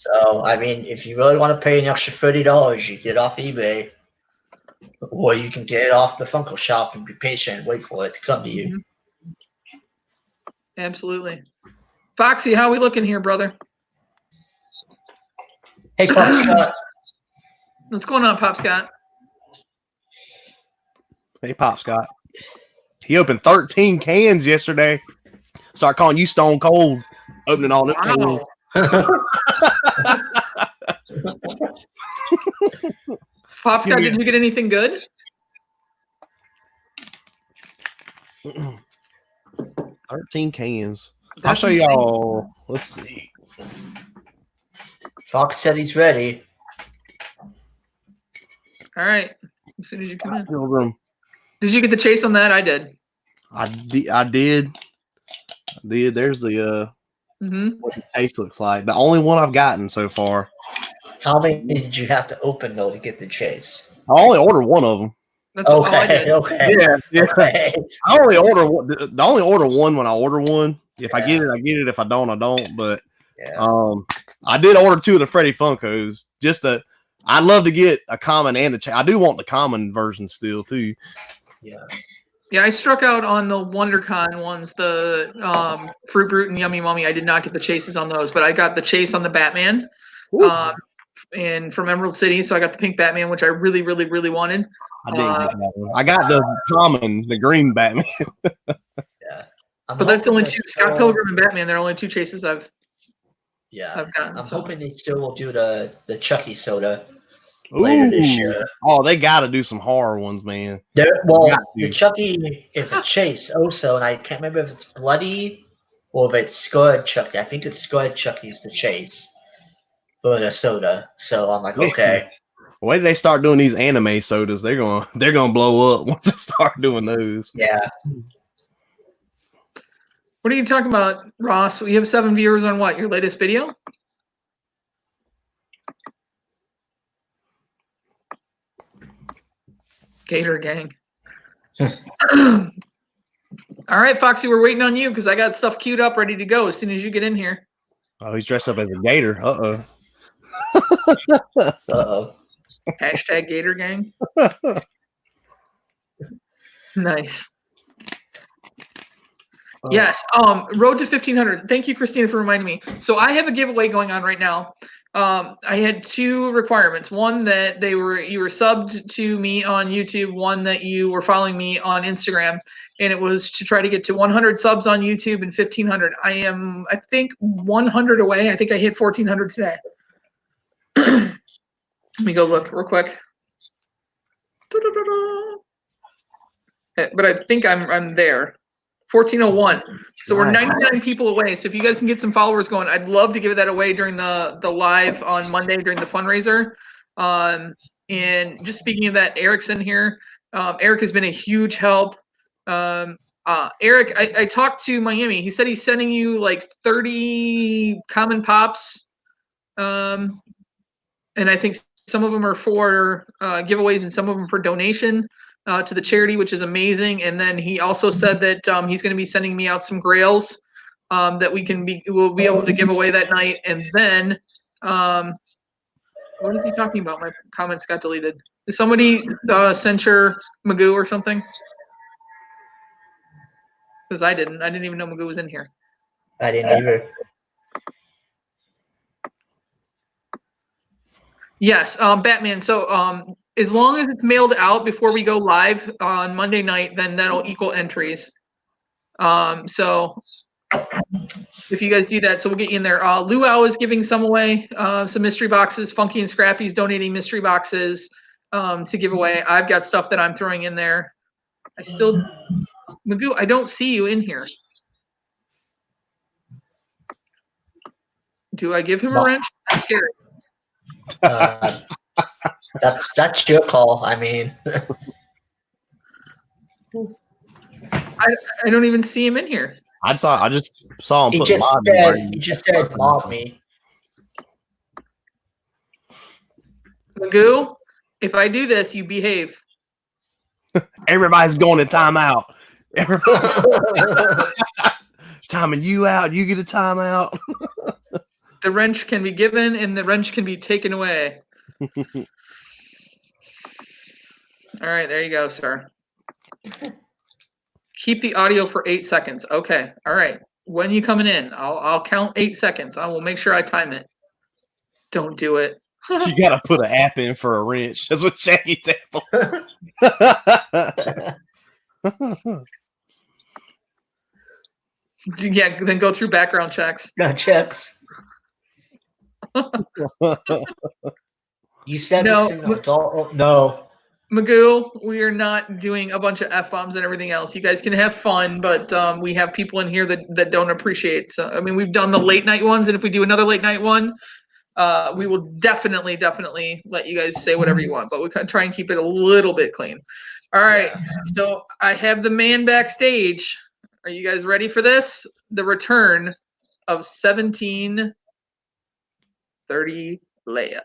So, I mean, if you really want to pay an extra $30, you get it off eBay. Or you can get it off the Funko shop and be patient and wait for it to come to you. Absolutely. Foxy, how we looking here, brother? Hey, Pop Scott. What's going on, Pop Scott? Hey, Pop Scott. He opened 13 cans yesterday. Start calling you Stone Cold, opening all them cans. Pop Scott, did you get anything good? 13 cans. That's I'll show insane. y'all. Let's see. Fox said he's ready. All right. As soon as you come in. Pilgrim. Did you get the chase on that? I did. I did. There's the what the taste looks like. The only one I've gotten so far. How many did you have to open though to get the chase? I only ordered one of them. That's all I Okay, did. Yeah. okay. I only order one. I only order one when I order one. If I get it, I get it. If I don't, I don't. But I did order 2 of the Freddy Funkos. I'd love to get a common and the chase. I do want the common version still too. Yeah, I struck out on the WonderCon ones, the Fruit Brute and Yummy Mummy. I did not get the chases on those, but I got the chase on the Batman. And from Emerald City, so I got the pink Batman, which I really, really, really wanted. I did get that one. I got the common, the green Batman. But that's only 2. Scott Pilgrim and Batman. They're only 2 chases I've gotten. I'm hoping they still will do the Chucky soda later this year. Oh, they got to do some horror ones, man. The Chucky is a chase also, and I can't remember if it's Bloody or if it's Scarred Chucky. I think it's Scarred Chucky's the chase for the soda. So I'm like, okay. Wait till they start doing these anime sodas. They're gonna blow up once they start doing those. Yeah. What are you talking about, Ross? We have 7 viewers on what? Your latest video? Gator Gang. All right, Foxy, we're waiting on you because I got stuff queued up, ready to go as soon as you get in here. Oh, he's dressed up as a gator. Hashtag Gator Gang. Nice. Yes. Road to 1500. Thank you, Christina, for reminding me. So I have a giveaway going on right now. I had 2 requirements. One that you were subbed to me on YouTube. One that you were following me on Instagram, and it was to try to get to 100 subs on YouTube and 1500. I think 100 away. I think I hit 1400 today. Let me go look real quick. But I think I'm there. 1401. So we're 99 people away. So if you guys can get some followers going, I'd love to give that away during the live on Monday during the fundraiser. And just speaking of that, Eric's in here. Eric has been a huge help. Eric, I talked to Miami. He said he's sending you like 30 common pops. And I think some of them are for giveaways and some of them for donation to the charity, which is amazing. And then he also said that he's going to be sending me out some grails that we'll be able to give away that night. And then what is he talking about? My comments got deleted. Did somebody censure Magoo or something? Because I didn't even know Magoo was in here. I didn't either. Yes, Batman. So as long as it's mailed out before we go live on Monday night, then that'll equal entries. So if you guys do that, so we'll get you in there. Luau is giving some away, some mystery boxes. Funky and Scrappy's donating mystery boxes to give away. I've got stuff that I'm throwing in there. Magoo, I don't see you in here. Do I give him a wrench? That's scary. That's your call. I mean, I don't even see him in here. I just saw him. He just said mob me. Magoo, if I do this, you behave. Everybody's going to timeout. Timing you out. You get a timeout. The wrench can be given and the wrench can be taken away. All right, there you go, sir. Keep the audio for 8 seconds. Okay. All right. When you coming in? I'll count 8 seconds. I will make sure I time it. Don't do it. You gotta put an app in for a wrench. That's what Shaggy tells. Yeah, then go through background checks. Got checks. You said No, this in adult. No. Magoo, we are not doing a bunch of F-bombs and everything else. You guys can have fun, but we have people in here that don't appreciate. So, I mean, we've done the late night ones, and if we do another late night one, we will definitely let you guys say whatever you want, but we can try and keep it a little bit clean. All right, so I have the man backstage. Are you guys ready for this? The return of 1730 Leia.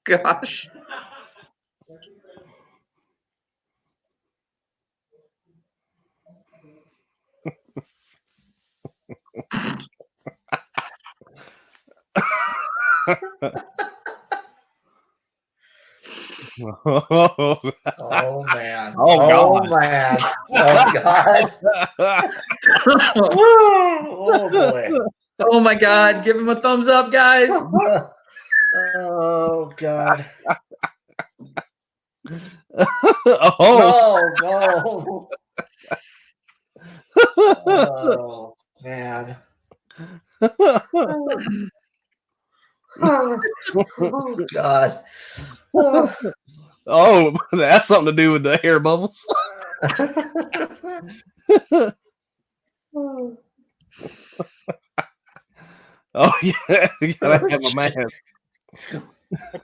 Gosh. Oh man. Oh, God. Man. Oh God. Oh boy. Oh my God. Give him a thumbs up, guys. Oh God. Oh. No. Oh man. Oh God. Oh, that's something to do with the air bubbles. Oh yeah, you gotta have a mask.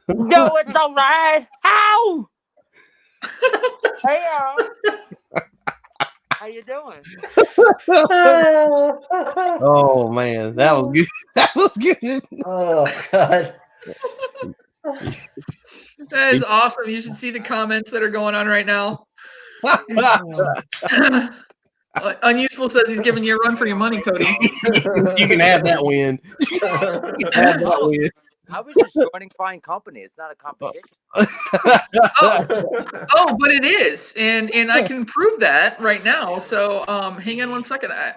No, it's all right. How? Hey, how you doing? Oh man, that was good. That was good. Oh God. That is awesome. You should see the comments that are going on right now. Unuseful says he's giving you a run for your money, Cody. You can have that win. You can have that win. I was just joining fine company. It's not a competition. Oh, but it is, and I can prove that right now. So, hang on one second. I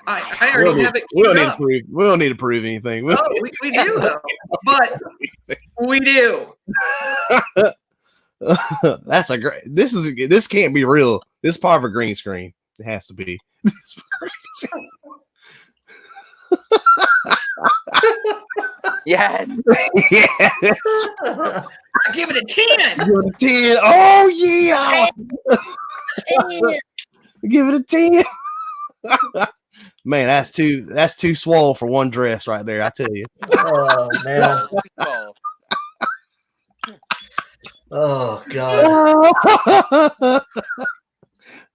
already have it queued up. We don't need to prove anything. Oh, we do though, but we do. That's a great. This can't be real. This is part of a green screen. It has to be. Yes. Yes. I give it a 10. Give it a 10. Oh yeah. Give it a 10. Man, that's too swole for one dress right there. I tell you. Oh man. Oh God.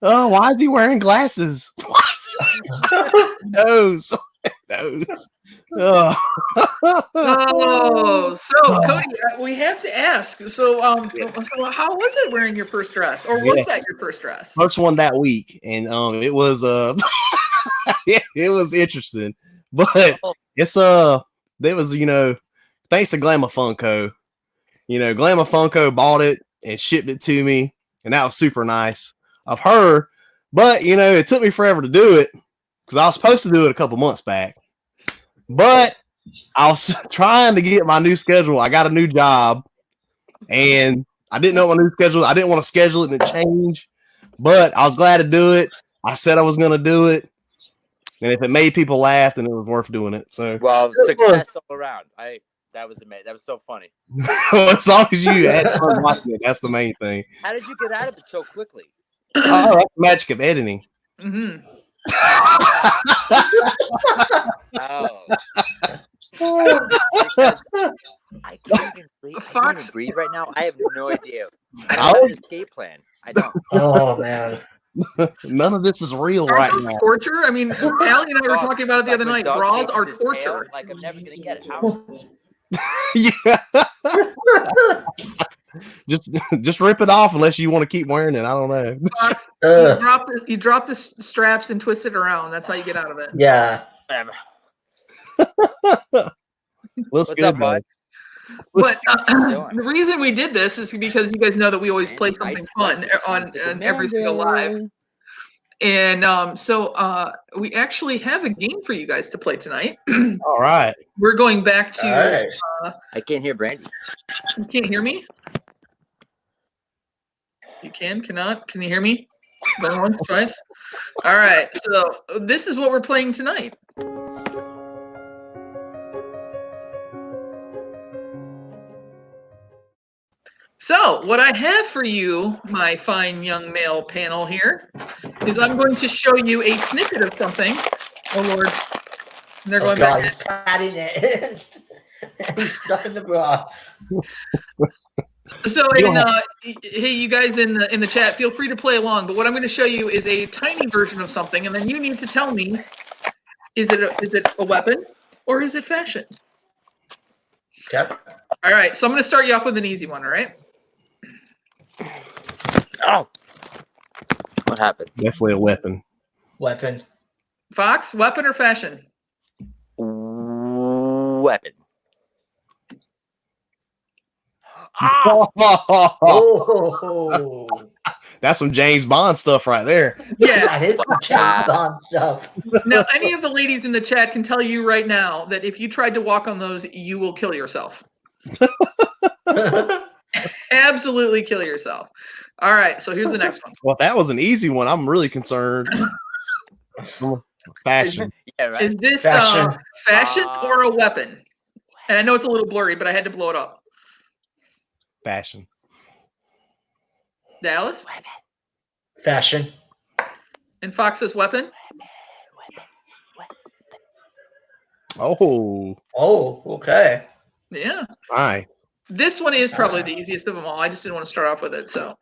Oh, why is he wearing glasses? Nose. Oh, so Cody, we have to ask. So, how was it wearing your first dress, or was that your first dress? First one that week, and it was it was interesting, but it's there was thanks to Glamour Funko, Glamour Funko bought it and shipped it to me, and that was super nice of her. But it took me forever to do it because I was supposed to do it a couple months back. But I was trying to get my new schedule. I got a new job, and I didn't know my new schedule. I didn't want to schedule it and change, but I was glad to do it. I said I was going to do it, and if it made people laugh, then it was worth doing it. So, well, success all around. That was amazing. That was so funny. Well, as long as you had fun watching it, that's the main thing. How did you get out of it so quickly? Oh, that's the magic of editing. Mm-hmm. I can't even breathe. I can't even breathe right now. I have no idea. I don't have an escape plan. I don't. Oh man. None of this is real Aren't right those now. torture? I mean, Allie and I were Dog- talking about it the like other when night. dog Bras chases are his tail, torture. like I'm never gonna get it. How? Yeah. Just rip it off unless you want to keep wearing it. I don't know. Fox, Ugh. you drop the straps and twist it around. That's how you get out of it. Yeah. Whatever. Looks What's good up, though. bud? But doing? the reason we did this is because you guys know that we always play Nice something fun place on becomes the every single live. commander. And so we actually have a game for you guys to play tonight. All right. We're going back to. All right. I can't hear Brandy. You can't hear me? You cannot? Can you hear me? Going once, twice? All right. So this is what we're playing tonight. So what I have for you, my fine young male panel here, is I'm going to show you a snippet of something. Oh, Lord. And they're Oh going God, back. he's patting it. He's stuck in the bra. So, and, hey, you guys in the chat, feel free to play along. But what I'm going to show you is a tiny version of something, and then you need to tell me: is it a weapon or is it fashion? Yep. All right. So I'm going to start you off with an easy one. All right. Oh, what happened? Definitely a weapon. Weapon. Fox, weapon or fashion? Weapon. Ah! Oh. That's some James Bond stuff right there. Yeah. That is some James Bond stuff. Now, any of the ladies in the chat can tell you right now that if you tried to walk on those, you will kill yourself. Absolutely kill yourself. All right, so here's the next one. Well, if that was an easy one, I'm really concerned. Fashion. Yeah, right. Is this Fashion. fashion or a weapon? And I know it's a little blurry, but I had to blow it up. Fashion. Dallas? Fashion. And Fox says weapon? Oh. Oh, okay. Yeah. Hi. This one is probably the easiest of them all. I just didn't want to start off with it, so.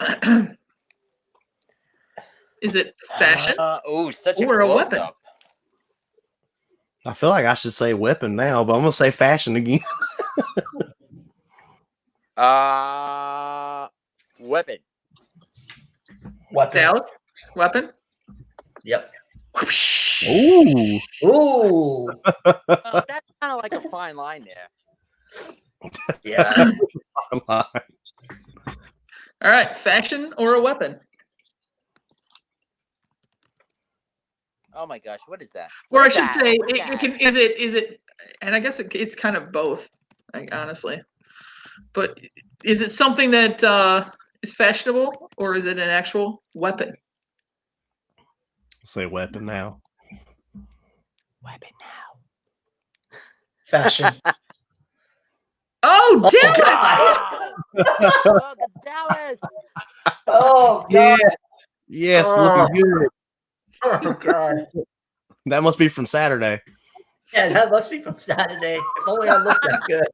Is it fashion Oh, such or a weapon? close-up. I feel like I should say weapon now, but I'm gonna say fashion again. Weapon. Weapon. Dallas? Weapon? Yep. Ooh. Ooh. That's kind of like a fine line there. Yeah. All right, fashion or a weapon? Oh my gosh, what is that? Or I What is should that? say, What is it that? can. Is it? And I guess it's kind of both, like, honestly. But is it something that is fashionable, or is it an actual weapon? Say weapon now. Weapon now. Fashion. Oh, Oh, Dallas! God. Look, it's Dallas. Oh, God. Yeah. Yes, looking good. Oh, God. That must be from Saturday. Yeah, that must be from Saturday. If only I looked that good.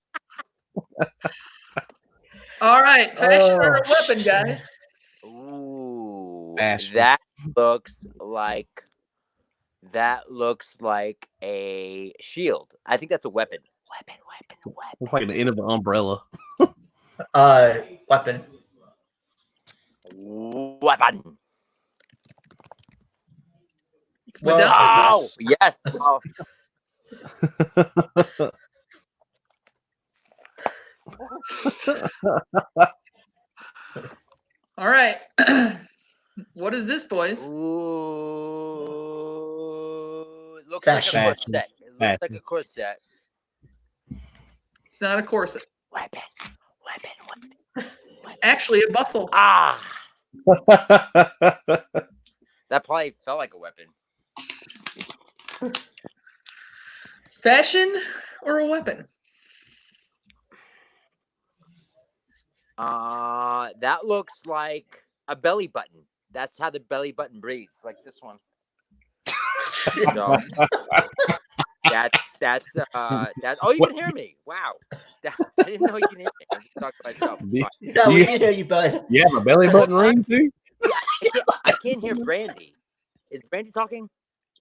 All right, fashion or a Oh, weapon, shit. guys? Ooh, Fashion. that looks like a shield. I think that's a weapon. Weapon. Looks like the end of an umbrella. Weapon. Weapon. It's Well, Madonna. Oh, yes. Oh. All right. What is this, boys? Ooh, it looks Fashion. like a corset. It looks like Fashion. a corset. It's not a corset. Weapon. It's actually a bustle. Ah, that probably felt like a weapon. Fashion or a weapon? That looks like a belly button. That's how the belly button breathes, like this one. So, that's oh, you can hear me. Wow. I didn't know you can hear me. I'm just talking to myself. It's fine. Yeah, we can hear you, bud. You have a belly button ring too? I can't hear Brandy. Is Brandy talking?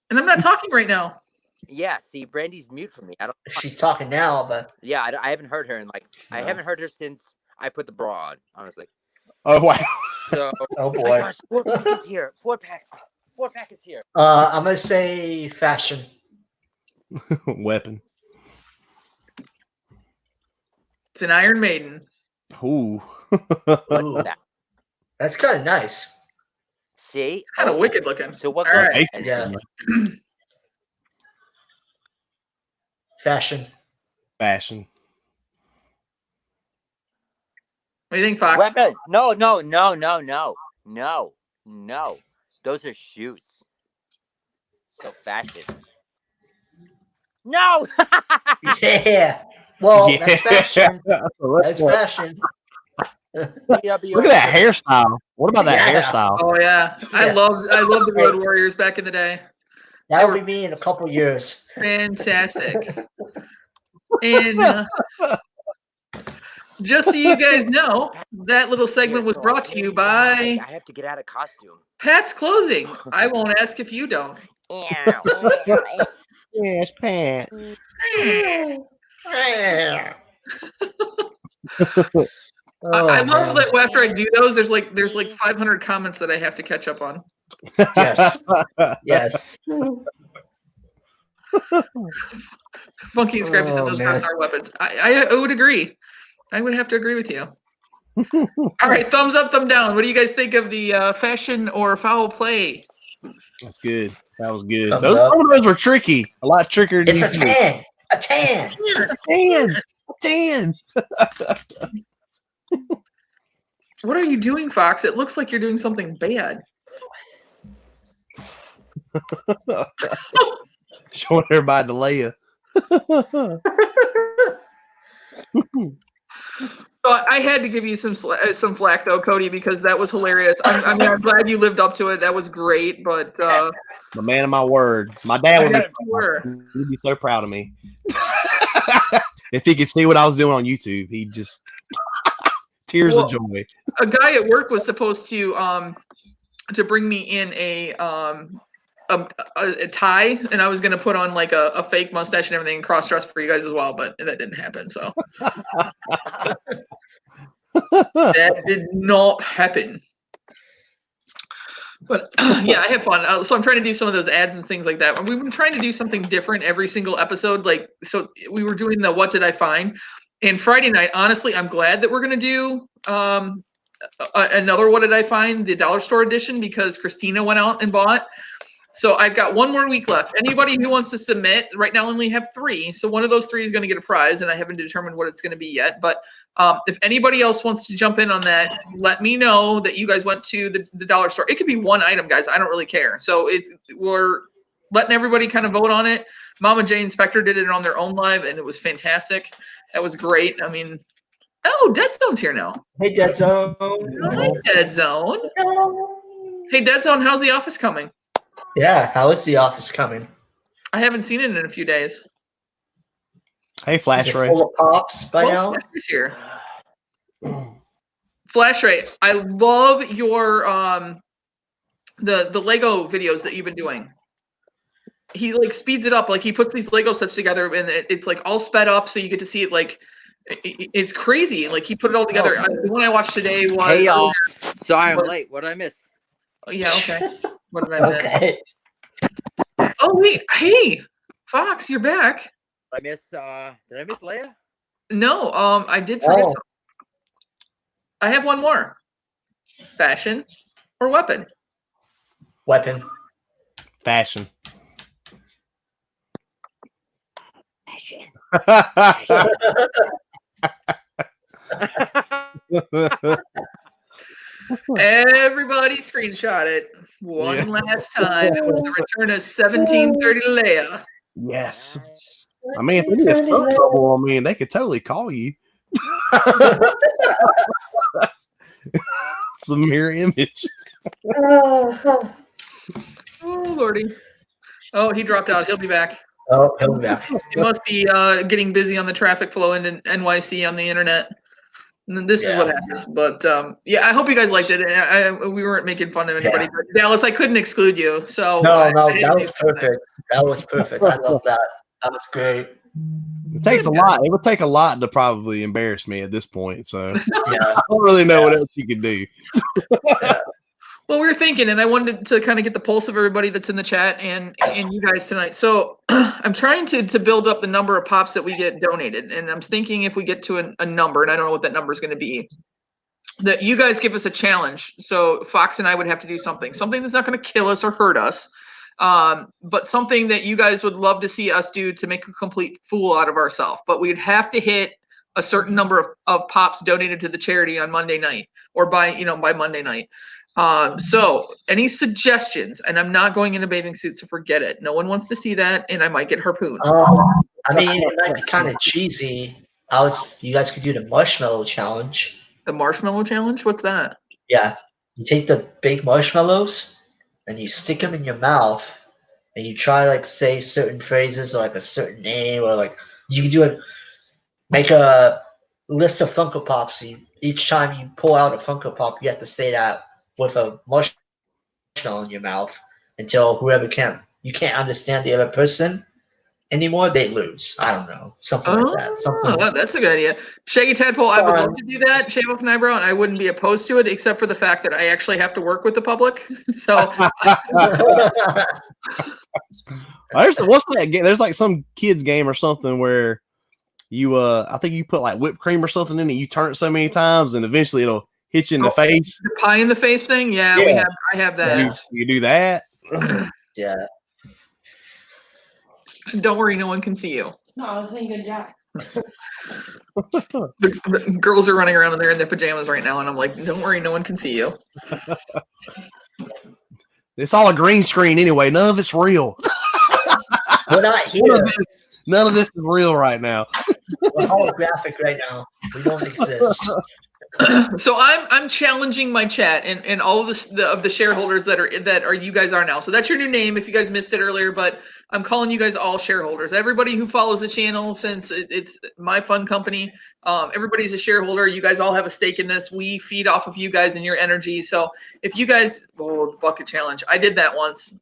And I'm not talking right now. Yeah. See, Brandy's mute for me. I don't. She's talking now, but Yeah, I haven't heard her in like I haven't heard her since I put the bra on. Honestly. Oh wow. So. oh My boy. gosh, 4-pack is here. 4-pack. 4-pack is here. I'm gonna say fashion. Weapon. It's an Iron Maiden. Ooh. Ooh, that? that's kind of nice. See, It's kind of wicked looking. So what? All right. Yeah. Fashion. Fashion. What do you think, Fox? Weapon. No. Those are shoes. So fashion. No. Yeah. Well, Yeah. that's fashion. That's Look fashion. at that hairstyle. What about that Yeah. hairstyle? Oh yeah, I Yeah. love the Road Warriors back in the day. That'll be me in a couple years. Fantastic. And just so you guys know, that little segment was brought to you by I have to get out of costume. Pat's Clothing. I won't ask if you don't. Yes, Pat. I love man. that after I do those, there's like 500 comments that I have to catch up on. Yes. Yes. Funky and Scrappy said Oh, those man. breasts are weapons. I would agree. I would have to agree with you. All right, thumbs up, thumb down. What do you guys think of the fashion or foul play? That's good. That was good. Thumbs Those, up. some of those were tricky. A lot trickier than It's a you think. 10. A 10. A 10. What are you doing, Fox? It looks like you're doing something bad. Showing everybody the Leia. So I had to give you some flack though, Cody, because that was hilarious. I'm glad you lived up to it. That was great, but The man of my word. My dad would he'd be so proud of me. If he could see what I was doing on YouTube, he'd just tears of joy. A guy at work was supposed to bring me in a tie, and I was gonna put on like a fake mustache and everything, and cross dress for you guys as well, but that didn't happen. So that did not happen. But yeah, I have fun. So I'm trying to do some of those ads and things like that. And we've been trying to do something different every single episode. Like, so we were doing the What Did I Find? And Friday night, honestly, I'm glad that we're going to do another What Did I Find? The dollar store edition, because Christina went out and bought. So I've got one more week left. Anybody who wants to submit, right now I only have 3. So one of those 3 is going to get a prize, and I haven't determined what it's going to be yet. But if anybody else wants to jump in on that, let me know that you guys went to the dollar store. It could be one item, guys. I don't really care. So we're letting everybody kind of vote on it. Mama Jane Spector did it on their own live, and it was fantastic. That was great. I mean, oh, Dead Zone's here now. Hey, Dead Zone. Hi, Dead Zone. Hey, Dead Zone, how's The Office coming? Yeah, how is The Office coming? I haven't seen it in a few days. Hey, Flash Is it Ray. full of pops by now? Flash Ray's here. Flash Ray, I love your the Lego videos that you've been doing. He like speeds it up, like he puts these Lego sets together, and it's like all sped up, so you get to see it. Like it's crazy. Like he put it all together. The one I watched today was. Hey y'all, sorry I'm late. What did I miss? Oh, yeah, okay. What did I miss? Okay. Oh wait, hey, Fox, you're back. Did I miss Leia? No, I did forget something. I have one more. Fashion or weapon? Weapon. Fashion. Fashion. Everybody screenshot it one last time. It was the return of 1730 Leia. Yes. I mean, if they need a stunt double, I mean, they could totally call you. It's a mirror image. Oh, Lordy. Oh, he dropped out. He'll be back. Oh, he'll be back. He must be getting busy on the traffic flow in NYC on the internet. And this is what happens. But yeah, I hope you guys liked it. We weren't making fun of anybody. But Dallas, I couldn't exclude you. So no, that was perfect. That was perfect. I love that. That was great. It takes a lot. It would take a lot to probably embarrass me at this point. So Yeah. I don't really know what else you could do. Well, we were thinking, and I wanted to kind of get the pulse of everybody that's in the chat and you guys tonight. So I'm trying to build up the number of pops that we get donated, and I'm thinking if we get to a number, and I don't know what that number is going to be, that you guys give us a challenge. So Fox and I would have to do something that's not going to kill us or hurt us, but something that you guys would love to see us do to make a complete fool out of ourselves. But we'd have to hit a certain number of pops donated to the charity on Monday night, or by Monday night. So any suggestions? And I'm not going in a bathing suit, so forget it. No one wants to see that, and I might get harpooned. I mean, it might be kind of cheesy. You guys could do the marshmallow challenge. The marshmallow challenge? What's that? Yeah, you take the big marshmallows and you stick them in your mouth, and you try like say certain phrases, or like a certain name, or like you can do make a list of Funko Pops. So each time you pull out a Funko Pop, you have to say that with a marshmallow in your mouth until you can't understand the other person anymore, they lose. I don't know. Something like that. That's a good idea. Shaggy Tadpole, I would love to do that, shave off an eyebrow, and I wouldn't be opposed to it, except for the fact that I actually have to work with the public. So what's that game? There's like some kids game or something where you I think you put like whipped cream or something in it, you turn it so many times and eventually it'll hit you in the face. The pie in the face thing? Yeah. I have that. You do that? Yeah. Don't worry, no one can see you. No, I was saying good job. The girls are running around in their pajamas right now, and I'm like, don't worry, no one can see you. It's all a green screen anyway. None of it's real. We're not here. None of this is real right now. We're holographic right now. We don't exist. So I'm challenging my chat and all of the shareholders that are you guys are now. So that's your new name if you guys missed it earlier, but I'm calling you guys all shareholders. Everybody who follows the channel, since it's my fun company, everybody's a shareholder. You guys all have a stake in this. We feed off of you guys and your energy. So if you guys, bucket challenge, I did that once.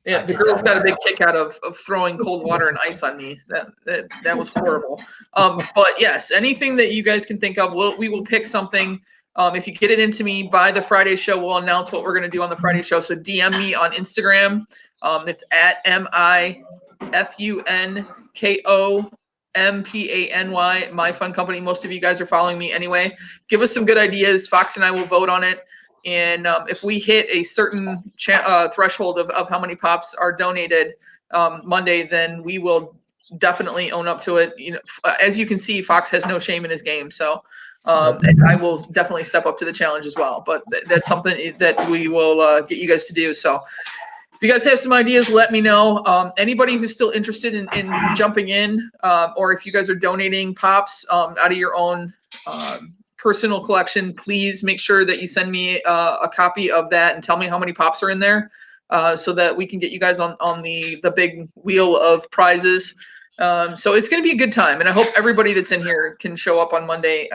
Yeah, the girls got a big kick out of throwing cold water and ice on me. That was horrible. But yes, anything that you guys can think of, we will pick something. If you get it into me by the Friday show, we'll announce what we're going to do on the Friday show. So DM me on Instagram. It's at MIFUNKOMPANY, My Fun Company. Most of you guys are following me anyway. Give us some good ideas. Fox and I will vote on it. And if we hit a certain threshold of how many pops are donated Monday, then we will definitely own up to it. You know, as you can see, Fox has no shame in his game. So and I will definitely step up to the challenge as well. But that's something that we will get you guys to do. So if you guys have some ideas, let me know. Anybody who's still interested in jumping in, or if you guys are donating pops out of your own personal collection, please make sure that you send me a copy of that and tell me how many pops are in there, so that we can get you guys on the big wheel of prizes. So it's going to be a good time, and I hope everybody that's in here can show up on Monday.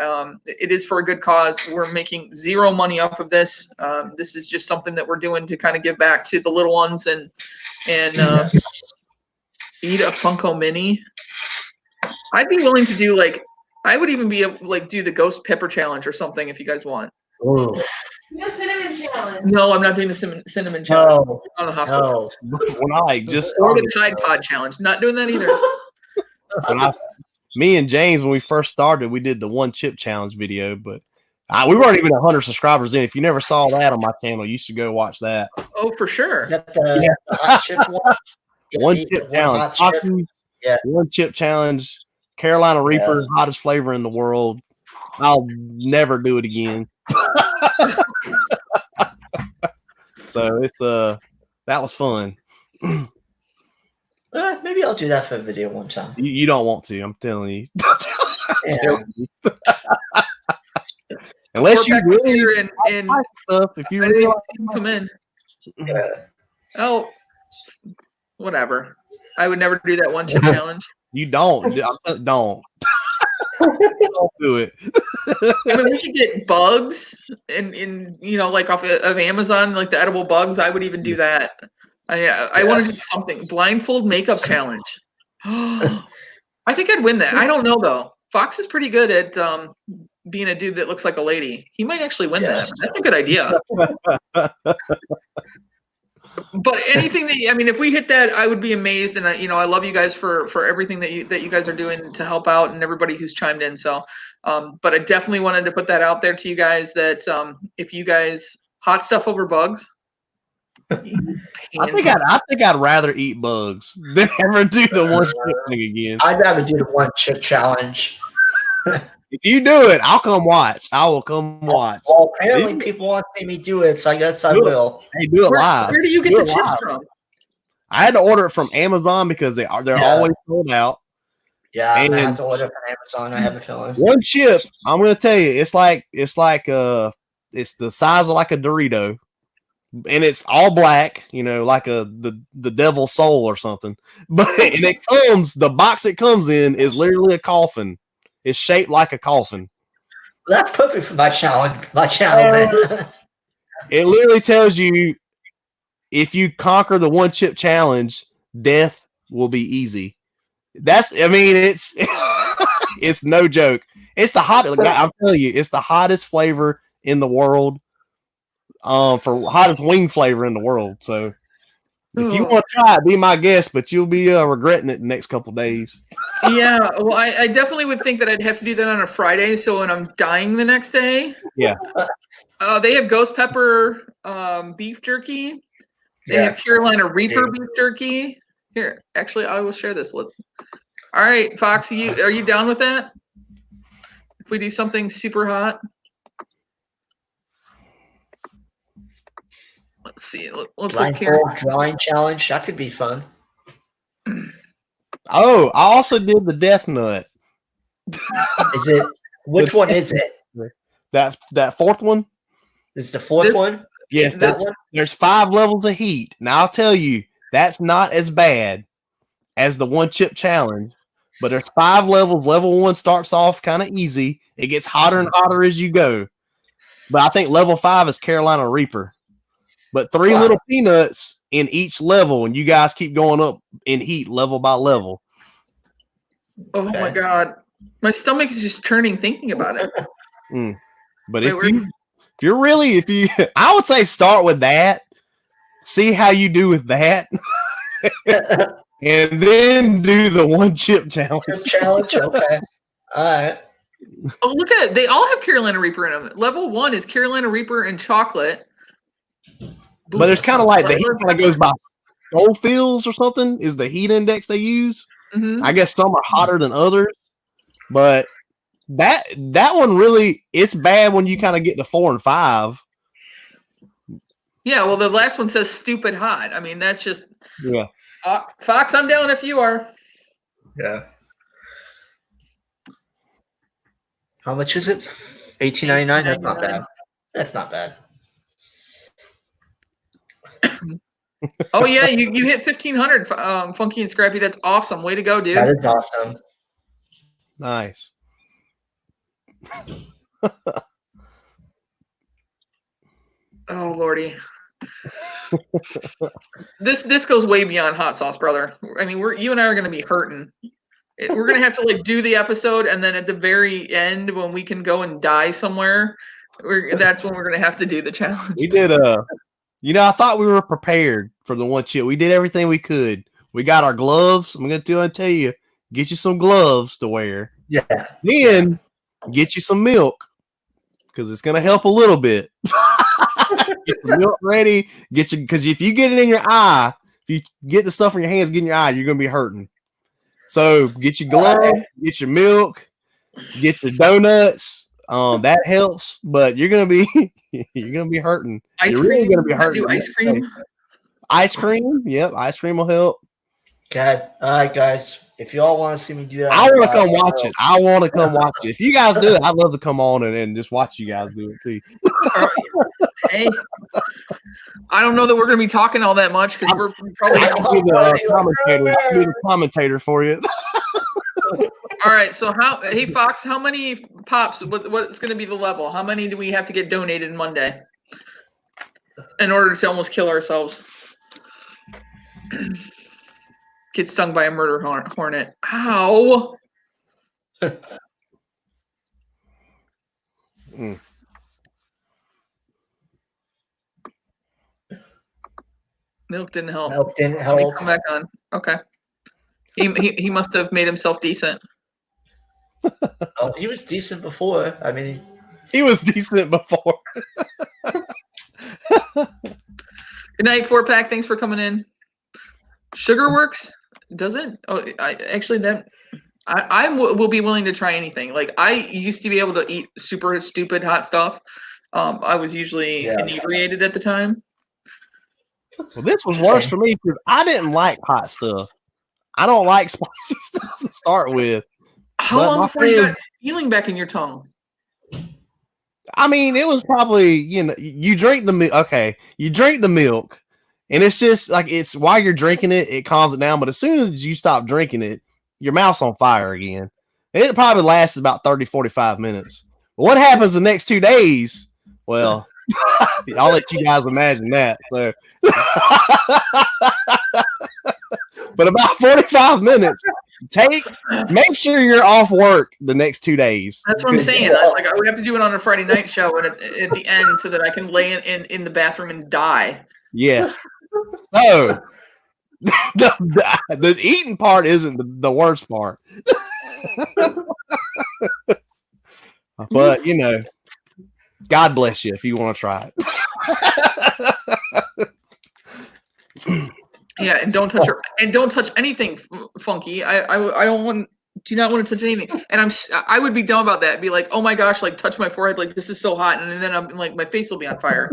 It is for a good cause. We're making zero money off of this. This is just something that we're doing to kind of give back to the little ones and eat a Funko Mini. I'd be willing to do I would even be able to do the Ghost Pepper Challenge or something if you guys want. The cinnamon challenge. No, I'm not doing the cinnamon challenge. No. On the hospital. No. When I just or the Tide Pod challenge. Not doing that either. Me and James, when we first started, we did the one chip challenge video, but we weren't even 100 subscribers in. If you never saw that on my channel, you should go watch that. Oh, for sure. Is that the hot chip one? One chip challenge. Yeah. One chip challenge. Carolina Reaper, hottest flavor in the world. I'll never do it again. So it's that was fun. Maybe I'll do that for a video one time. You don't want to, I'm telling you. Unless you really and stuff, if you really come in. Oh, whatever. I would never do that one chip challenge. You don't. Don't. Don't do it. I mean, we could get bugs and like off of Amazon, like the edible bugs. I would even do that. I want to do something. Blindfold makeup challenge. I think I'd win that. I don't know though. Fox is pretty good at being a dude that looks like a lady. He might actually win that. That's a good idea. But anything if we hit that, I would be amazed. And I love you guys for everything that you guys are doing to help out and everybody who's chimed in. So, but I definitely wanted to put that out there to you guys that if you guys hot stuff over bugs. I think I'd rather eat bugs than ever do the one chip thing again. I'd rather do the one chip challenge. If you do it, I'll come watch. I will come watch. Well, apparently people want to see me do it, so I guess I will. Hey, do it live. Where do you get the chips from? I had to order it from Amazon because they're always sold out. Yeah, I have to order from Amazon. I have a feeling. One chip, I'm gonna tell you, it's the size of like a Dorito, and it's all black, like the devil's soul or something. But and the box it comes in is literally a coffin. It's shaped like a coffin. That's perfect for my challenge. Man. It literally tells you if you conquer the one chip challenge, death will be easy. It's it's no joke. It's the hottest. I'm telling you, it's the hottest flavor in the world. For hottest wing flavor in the world. So if you want to try it, be my guest, but you'll be regretting it the next couple days. Yeah, well, I definitely would think that I'd have to do that on a Friday. So when I'm dying the next day, yeah. They have ghost pepper beef jerky. They have Carolina Reaper beef jerky. Here, actually, I will share this. All right, Fox, are you down with that? If we do something super hot. Let's see. Let's look here. Drawing challenge. That could be fun. Oh, I also did the death nut. Is it? Which one is it? That fourth one? Is the fourth one? Yes, that one. There's 5 levels of heat. Now I'll tell you, that's not as bad as the one chip challenge. But there's 5 levels. Level 1 starts off kind of easy. It gets hotter and hotter as you go. But I think level 5 is Carolina Reaper. But 3 little peanuts in each level, and you guys keep going up in heat level by level. Oh my God. My stomach is just turning thinking about it. But if you I would say start with that. See how you do with that. And then do the one chip challenge. Okay. All right. Oh, look at it. They all have Carolina Reaper in them. Level 1 is Carolina Reaper and chocolate. But it's kind of like the heat kind of goes by Schofields or something is the heat index they use. Mm-hmm. I guess some are hotter than others, but that one really, it's bad when you kind of get to 4 and 5. Yeah, well, the last one says stupid hot. I mean, that's just Fox. I'm down if you are. Yeah. How much is it? $18.99. That's not bad. That's not bad. Oh yeah, you hit 1,500, Funky and Scrappy. That's awesome. Way to go, dude. That is awesome. Nice. Oh lordy. This goes way beyond hot sauce, brother. I mean, you and I are gonna be hurting. We're gonna have to do the episode, and then at the very end, when we can go and die somewhere, that's when we're gonna have to do the challenge. We did I thought we were prepared for the one chip. We did everything we could. We got our gloves. I'm going to tell you, get you some gloves to wear. Yeah. Then get you some milk because it's going to help a little bit. Get the milk ready. Because if you get it in your eye, if you get the stuff in your hands, get in your eye, you're going to be hurting. So get your gloves, get your milk, get your donuts. That helps, but you're gonna be hurting. You're really gonna be hurting. Do ice cream. Ice cream, yep. Ice cream will help. Okay, all right, guys. If y'all want to see me do that, I want to come watch it. I want to come watch it. If you guys do it, I'd love to come on and just watch you guys do it too. Hey, I don't know that we're gonna be talking all that much because we're probably I'll be the commentator for you. All right. So hey Fox, how many pops? What's going to be the level? How many do we have to get donated Monday in order to almost kill ourselves? Get stung by a murder hornet. Ow! Milk didn't help. Milk didn't Let me help. come back on. Okay. He must have made himself decent. Oh, he was decent before. I mean, he was decent before. Good night, 4-pack. Thanks for coming in. Sugar works? Does it? Oh, I will be willing to try anything. Like I used to be able to eat super stupid hot stuff. I was usually inebriated at the time. Well, this was worse for me because I didn't like hot stuff. I don't like spicy stuff to start with. How long before you got feeling back in your tongue? I mean, it was probably, you drink the milk. Okay, you drink the milk, and it's just like it's while you're drinking it, it calms it down. But as soon as you stop drinking it, your mouth's on fire again. And it probably lasts about 30, 45 minutes. But what happens the next 2 days? Well, I'll let you guys imagine that. So. But about 45 minutes, make sure you're off work the next 2 days. That's what I'm saying. That's like we have to do it on a Friday night show and at the end so that I can lay in the bathroom and die. Yes. So the eating part isn't the worst part. But God bless you if you want to try it. Yeah, and don't touch anything funky. I do not want to touch anything. And I would be dumb about that. Be like, oh my gosh, like touch my forehead, like this is so hot, and then I'm like my face will be on fire.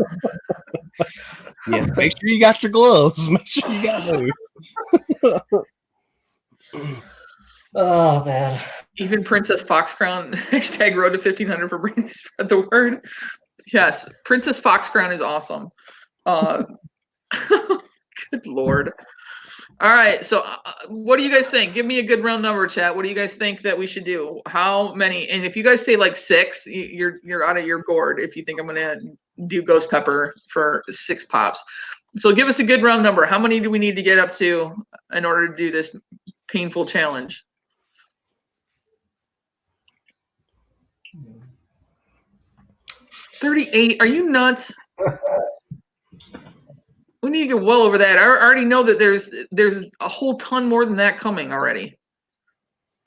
Yeah, make sure you got your gloves. Make sure you got those. Oh man. Even Princess Foxcrown # road to 1500 for Brady spread the word. Yes, Princess Foxcrown is awesome. Good Lord. All right. So what do you guys think? Give me a good round number, chat. What do you guys think that we should do? How many? And if you guys say like 6, you're out of your gourd if you think I'm going to do Ghost Pepper for 6 pops. So give us a good round number. How many do we need to get up to in order to do this painful challenge? 38. Are you nuts? We need to get well over that. I already know that there's a whole ton more than that coming already.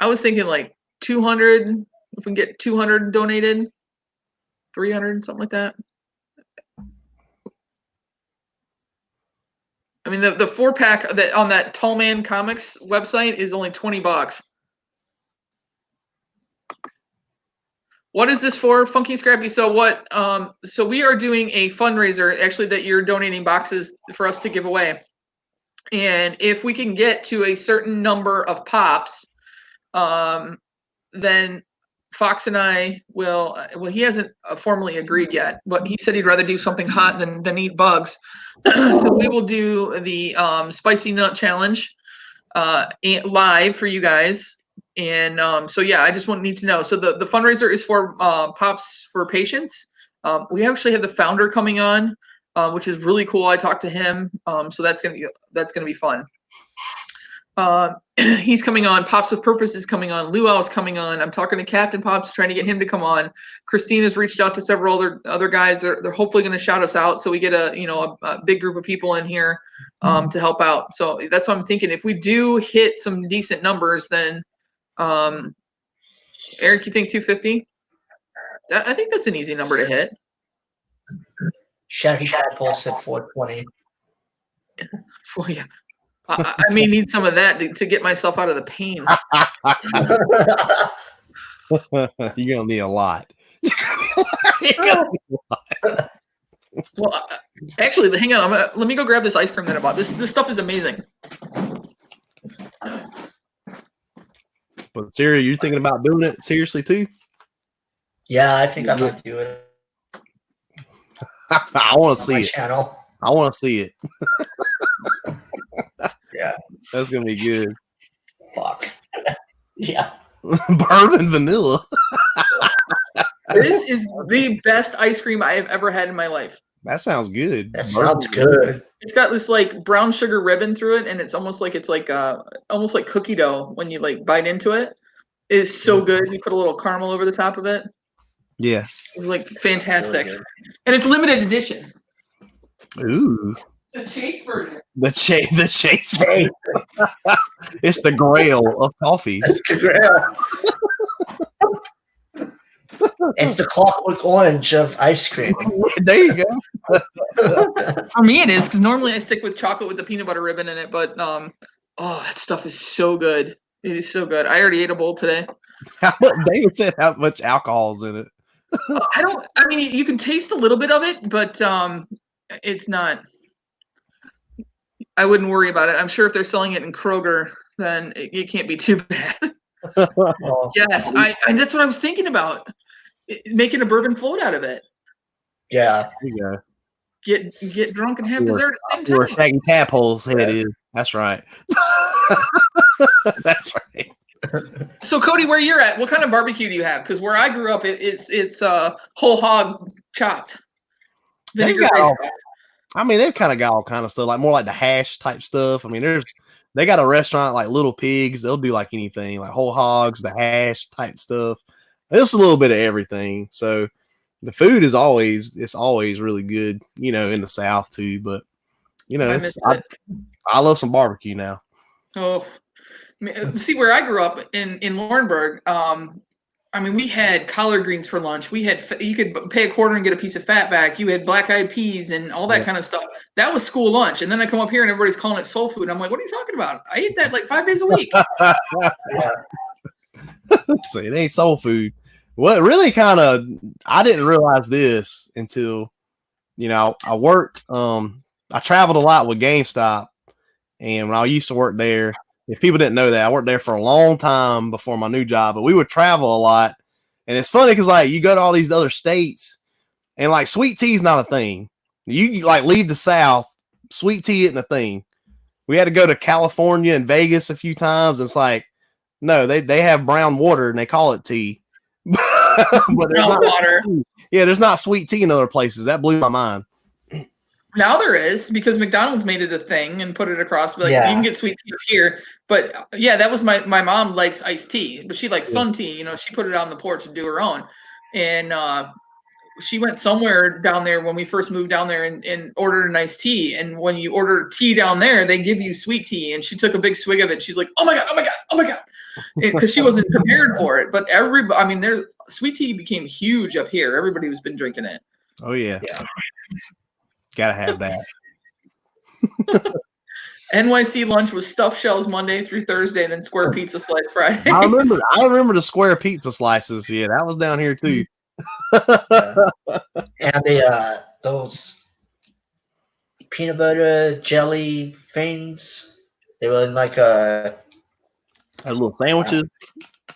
I was thinking like 200, if we can get 200 donated, 300, something like that. I mean, the 4-pack that on that Tall Man Comics website is only $20. What is this for, Funky Scrappy? So what? So we are doing a fundraiser, actually, that you're donating boxes for us to give away. And if we can get to a certain number of pops, then Fox and I will. Well, he hasn't formally agreed yet, but he said he'd rather do something hot than eat bugs. So we will do the spicy nut challenge live for you guys. And so yeah, I just need to know. So the fundraiser is for pops for patients. We actually have the founder coming on, which is really cool. I talked to him, so that's gonna be fun. He's coming on. Pops with Purpose is coming on. Luau is coming on. I'm talking to Captain Pops, trying to get him to come on. Christine has reached out to several other guys. They're hopefully going to shout us out, so we get a big group of people in here to help out. So that's what I'm thinking. If we do hit some decent numbers, then Eric, you think 250? I think that's an easy number to hit. Shaggy Pulse at 420. Well, yeah. I may need some of that to get myself out of the pain. You're gonna need a lot. Well, actually, hang on. Let me go grab this ice cream that I bought. This stuff is amazing. But Siri, you're thinking about doing it seriously too? Yeah, I think I might do it. I want to see it. Channel. I want to see it. Yeah, that's gonna be good. Fuck. Yeah. Bourbon vanilla. This is the best ice cream I have ever had in my life. That sounds good. That sounds good. It's got this like brown sugar ribbon through it, and it's almost like almost like cookie dough when you like bite into it. It is so good. You put a little caramel over the top of it. Yeah. It's like fantastic. And it's limited edition. Ooh. It's a chase version. The chase version. It's the grail of coffees. It's the grail. It's the clockwork orange of ice cream. There you go. For me, it is because normally I stick with chocolate with the peanut butter ribbon in it. But oh, that stuff is so good. It is so good. I already ate a bowl today. David said how much alcohol's in it. I mean, you can taste a little bit of it, but it's not. I wouldn't worry about it. I'm sure if they're selling it in Kroger, then it can't be too bad. Yes, that's what I was thinking about. Making a bourbon float out of it. Yeah. There you go. Get drunk and have dessert at the same Where time. Shaggy Tadpole's head is. That's right. That's right. So Cody, where you're at, what kind of barbecue do you have? Because where I grew up, it's whole hog chopped. They've kind of got all kind of stuff, like more like the hash type stuff. I mean, they got a restaurant like Little Pigs. They'll do like anything, like whole hogs, the hash type stuff. It's a little bit of everything. So the food is always really good, in the South too. But I love some barbecue now. Oh, see, where I grew up in Laurinburg, I mean, we had collard greens for lunch. You could pay a quarter and get a piece of fat back. You had black-eyed peas and all that kind of stuff. That was school lunch. And then I come up here and everybody's calling it soul food. I'm like, what are you talking about? I eat that like 5 days a week. See, it ain't soul food. What really I didn't realize this until, I worked, I traveled a lot with GameStop. And when I used to work there, if people didn't know that, I worked there for a long time before my new job, but we would travel a lot. And it's funny because like you go to all these other states and like sweet tea is not a thing. You like leave the South, sweet tea isn't a thing. We had to go to California and Vegas a few times. And it's like, no, they have brown water and they call it tea. But Brown water. Yeah, there's not sweet tea in other places. That blew my mind. Now there is, because McDonald's made it a thing and put it across. But like, you can get sweet tea up here. But yeah, that was my mom likes iced tea, but she likes sun tea. She put it on the porch to do her own. And she went somewhere down there when we first moved down there and ordered an iced tea. And when you order tea down there, they give you sweet tea. And she took a big swig of it. She's like, oh my God, oh my God, oh my God. Because she wasn't prepared for it. But sweet tea became huge up here. Everybody has been drinking it. Oh yeah. Gotta have that. NYC lunch was stuffed shells Monday through Thursday, and then square pizza slice Friday. I remember the square pizza slices. Yeah, that was down here too. And those peanut butter jelly things. They were in like little sandwiches.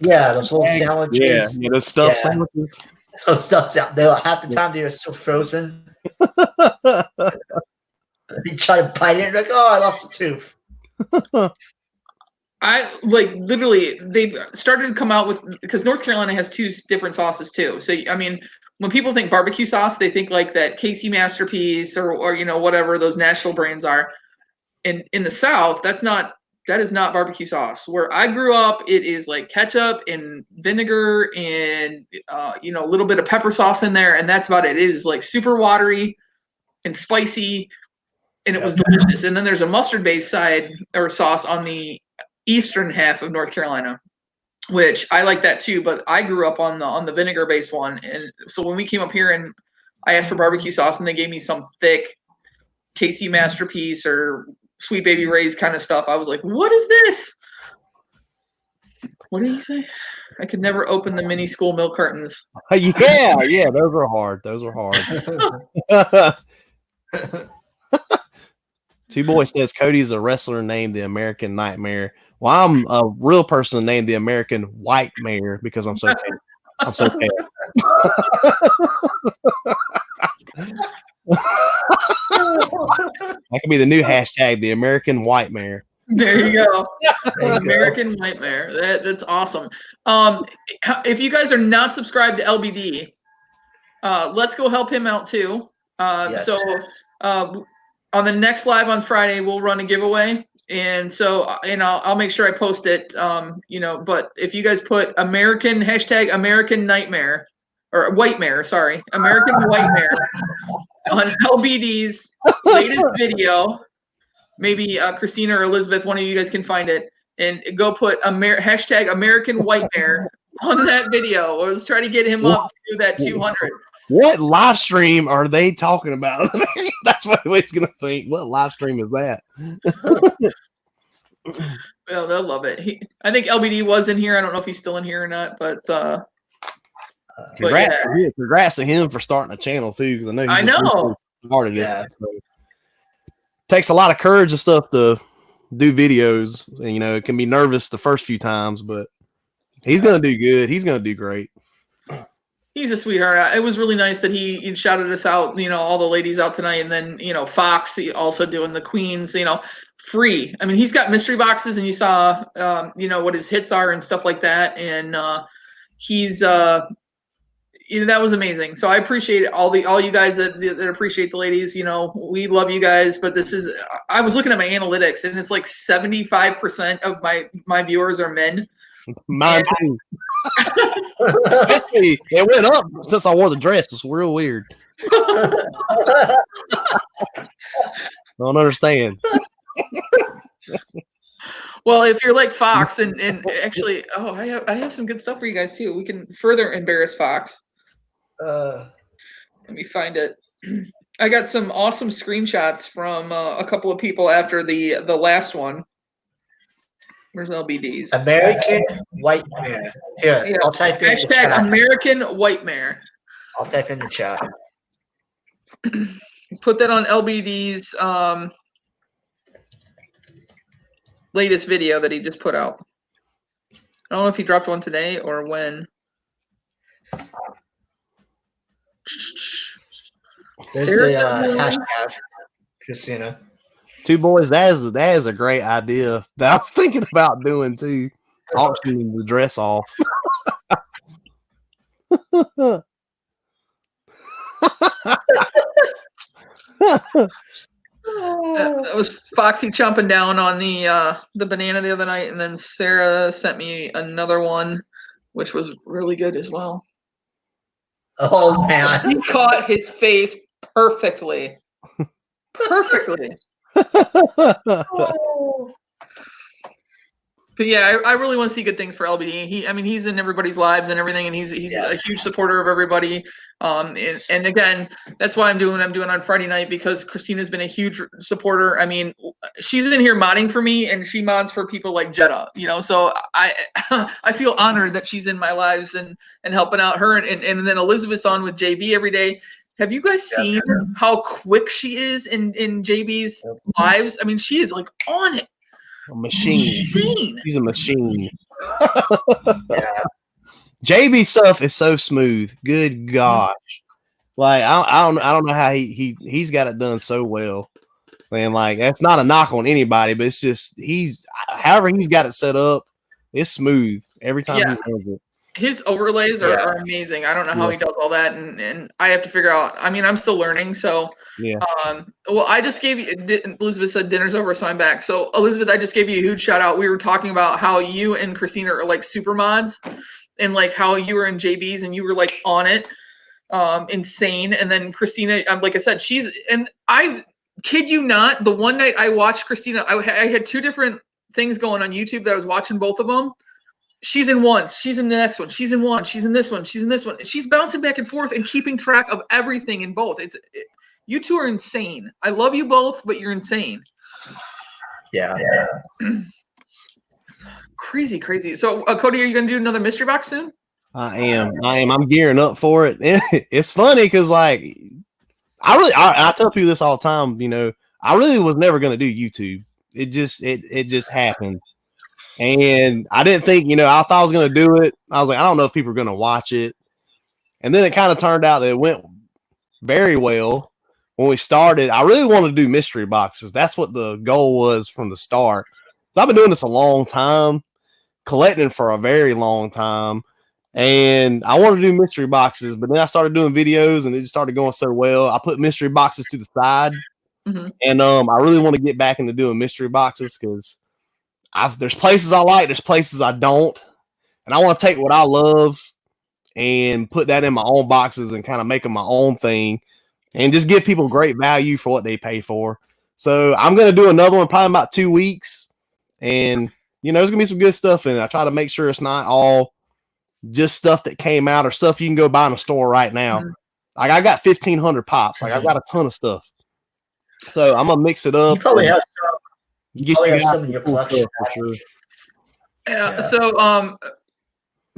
Those little sandwiches. Yeah, those stuffed sandwiches. Those stuffs out. They were half the time they were still frozen. You try to bite it, like, oh, I lost a tooth. I like literally they've started to come out with, because North Carolina has 2 different sauces too. So I mean, when people think barbecue sauce, they think like that Casey Masterpiece or whatever those national brands are. In the South, that is not barbecue sauce. Where I grew up, it is like ketchup and vinegar and a little bit of pepper sauce in there, and that's about it. It is like super watery and spicy, and it was delicious. And then there's a mustard-based side or sauce on the eastern half of North Carolina, which I like that too. But I grew up on the vinegar-based one, and so when we came up here and I asked for barbecue sauce, and they gave me some thick Casey Masterpiece or Sweet Baby Ray's kind of stuff, I was like, what is this? What did he say? I could never open the mini school milk cartons. Yeah, those are hard. Two Boy says Cody's a wrestler named the American Nightmare. Well, I'm a real person named the American White Mare because I'm so pale. I'm so pale. That could be the new hashtag, the American White Mare. There you go. American Nightmare. That's awesome. If you guys are not subscribed to LBD, let's go help him out too. Yes. So on the next live on Friday, we'll run a giveaway. And so, I'll make sure I post it, but if you guys put American Nightmare or Whitemare, sorry, American Whitemare on LBD's latest video, maybe Christina or Elizabeth, one of you guys can find it, and go put hashtag American Whitemare on that video. Let's try to get him up to that 200. What live stream are they talking about? That's what he's gonna think. What live stream is that? Well, they'll love it. I think LBD was in here. I don't know if he's still in here or not, but congrats to him for starting a channel too. Because I know started it. Yeah. So. Takes a lot of courage and stuff to do videos, and it can be nervous the first few times, but he's gonna do good. He's gonna do great. He's a sweetheart. It was really nice that he shouted us out, all the ladies out tonight. And then, Fox also doing the queens, free. I mean, he's got mystery boxes and you saw, what his hits are and stuff like that. And he's, that was amazing. So I appreciate all you guys that appreciate the ladies. We love you guys, but I was looking at my analytics and it's like 75% of my viewers are men. Mine too. Actually, it went up since I wore the dress. It's real weird. Don't understand. Well, if you're like Fox and actually, I have some good stuff for you guys too. We can further embarrass Fox. Let me find it. I got some awesome screenshots from a couple of people after the last one. Where's LBD's? American Whitemare. Here, yeah. I'll type in the chat. American Whitemare. I'll type in the chat. Put that on LBD's latest video that he just put out. I don't know if he dropped one today or when. There's the hashtag, Christina. Two boys, that is a great idea that I was thinking about doing too. Auctioning the dress off. That was Foxy chomping down on the banana the other night, and then Sarah sent me another one, which was really good as well. Oh man, he caught his face perfectly. Perfectly. But yeah, I really want to see good things for LBD. He's in everybody's lives and everything, and he's a huge supporter of everybody. And again, that's why I'm doing on Friday night, because Christina's been a huge supporter. I mean, she's in here modding for me, and she mods for people like Jetta. So I feel honored that she's in my lives and helping out her. And then Elizabeth's on with JB every day. Have you guys seen how quick she is in JB's lives? I mean, she is like on it. A machine. Insane. She's a machine. JB stuff is so smooth. Good gosh. Like I don't know how he's got it done so well. And like that's not a knock on anybody, but it's just however he's got it set up, it's smooth every time he does it. His overlays are amazing. I don't know how he does all that, and I have to figure out. I mean, I'm still learning, so well, I just gave you. Elizabeth said dinner's over, so I'm back. So Elizabeth, I just gave you a huge shout out. We were talking about how you and Christina are like super mods, and like how you were in JB's and you were like on it, insane. And then Christina, like I said, I kid you not, the one night I watched Christina, I had two different things going on YouTube that I was watching both of them. She's in one, she's in the next one, she's in one, she's in this one, she's in this one. She's bouncing back and forth and keeping track of everything in both. You two are insane. I love you both, but you're insane. Yeah. Crazy. So, Cody, are you going to do another mystery box soon? I am. I'm gearing up for it. And it's funny because, like, I tell people this all the time. I really was never going to do YouTube. It just happened. And I didn't think, I thought I was going to do it. I was like, I don't know if people are going to watch it. And then it kind of turned out that it went very well. When we started, I really wanted to do mystery boxes. That's what the goal was from the start. So I've been doing this a long time, collecting for a very long time. And I wanted to do mystery boxes, but then I started doing videos and it just started going so well. I put mystery boxes to the side. And I really want to get back into doing mystery boxes because there's places I like, there's places I don't. And I want to take what I love and put that in my own boxes and kind of make them my own thing and just give people great value for what they pay for. So I'm going to do another one probably in about 2 weeks. And, you know, there's going to be some good stuff in it. I try to make sure it's not all just stuff that came out or stuff you can go buy in a store right now. Like I got 1,500 pops. Like I've got a ton of stuff. So I'm going to mix it up. You probably have some. You Probably have some in your collection. For sure. Yeah. So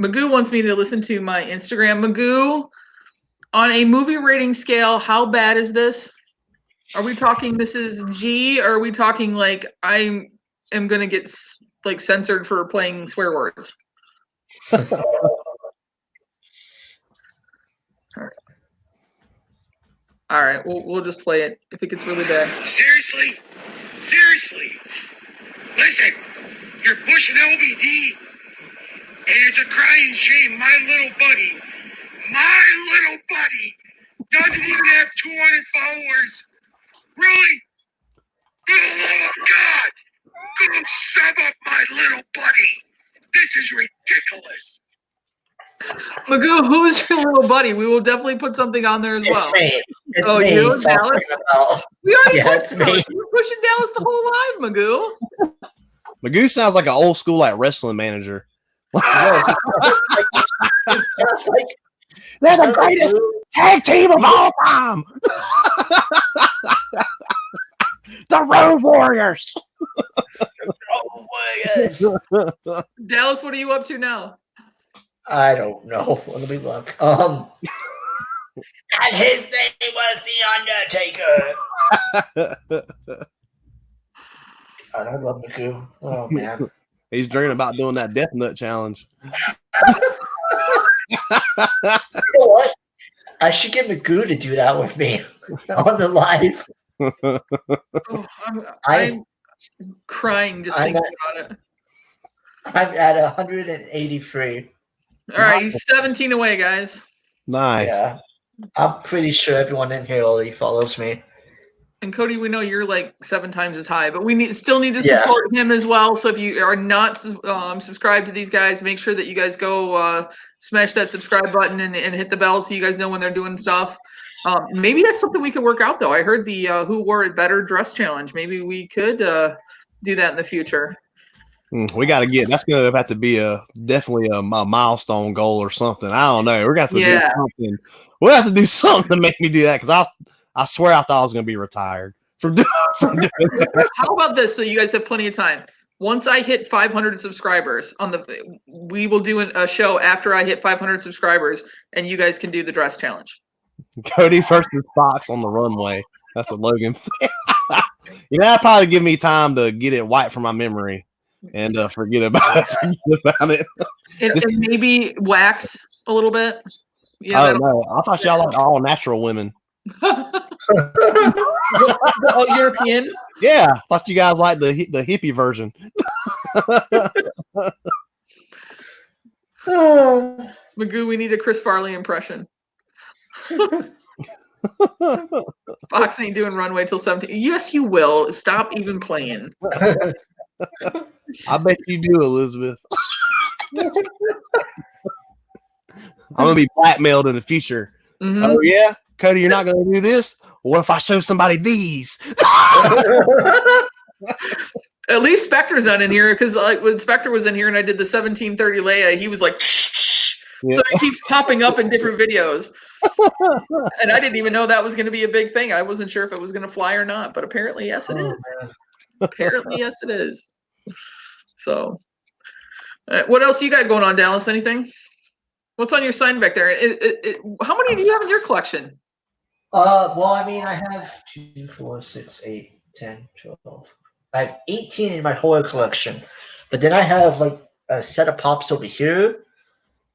Magoo wants me to listen to my Instagram. Magoo, on a movie rating scale, how bad is this? Are we talking this is G, or are we talking like I am gonna get like censored for playing swear words? All right, we'll just play it if it gets really bad. Seriously, listen, you're pushing LBD, and it's a crying shame. My little buddy doesn't even have 200 followers. Really? For the love of God, go sub up my little buddy. This is ridiculous. Magoo, who's your little buddy? We will definitely put something on there as well. It's me. Oh, me. you, Dallas? We already it's me. Dallas. You're pushing Dallas the whole live, Magoo. Magoo sounds like an old school like wrestling manager. They're the greatest tag team of all time. The Road Warriors. Dallas, what are you up to now? I don't know. Let me look. And his name was The Undertaker. I love Magoo. Oh man. He's dreaming about doing that Death Nut challenge. You know what? I should get Magoo to do that with me on the live. Oh, I'm crying just thinking about it. I'm at 183. All right, he's 17 away, guys. Nice. Yeah, I'm pretty sure everyone in here already follows me. And Cody, we know you're like 7 times as high, but we still need to support him as well. So if you are not subscribed to these guys, make sure that you guys go smash that subscribe button and hit the bell so you guys know when they're doing stuff. Maybe that's something we could work out, though. I heard the Who Wore It Better dress challenge. Maybe we could do that in the future. We got to that's going to have to be definitely a milestone goal or something. I don't know. We're going to have to do something. We'll have to do something to make me do that because I swear I thought I was going to be retired from doing that. How about this? So you guys have plenty of time. Once I hit 500 subscribers we will do a show after I hit 500 subscribers, and you guys can do the dress challenge. Cody versus Fox on the runway. That's what Logan said. That'd probably give me time to get it wiped from my memory and forget about it. And maybe wax a little bit. Yeah, no, I thought y'all like all natural women. All European? Yeah, I thought you guys liked the hippie version. Magoo, we need a Chris Farley impression. Fox ain't doing runway till 17. Yes, you will. Stop even playing. I bet you do, Elizabeth. I'm gonna be blackmailed in the future. Mm-hmm. Oh yeah, Cody, you're not gonna do this? What if I show somebody these? At least Spectre's not in here, because like when Spectre was in here and I did the 1730 Leia, he was like, yeah. So it keeps popping up in different videos. And I didn't even know that was going to be a big thing. I wasn't sure if it was going to fly or not, but apparently, yes, it is. Apparently, yes, it is. So, what else you got going on, Dallas? Anything? What's on your sign back there? How many do you have in your collection? Well, I mean, I have 2, 4, 6, 8, 10, 12. I have 18 in my horror collection, but then I have like a set of pops over here.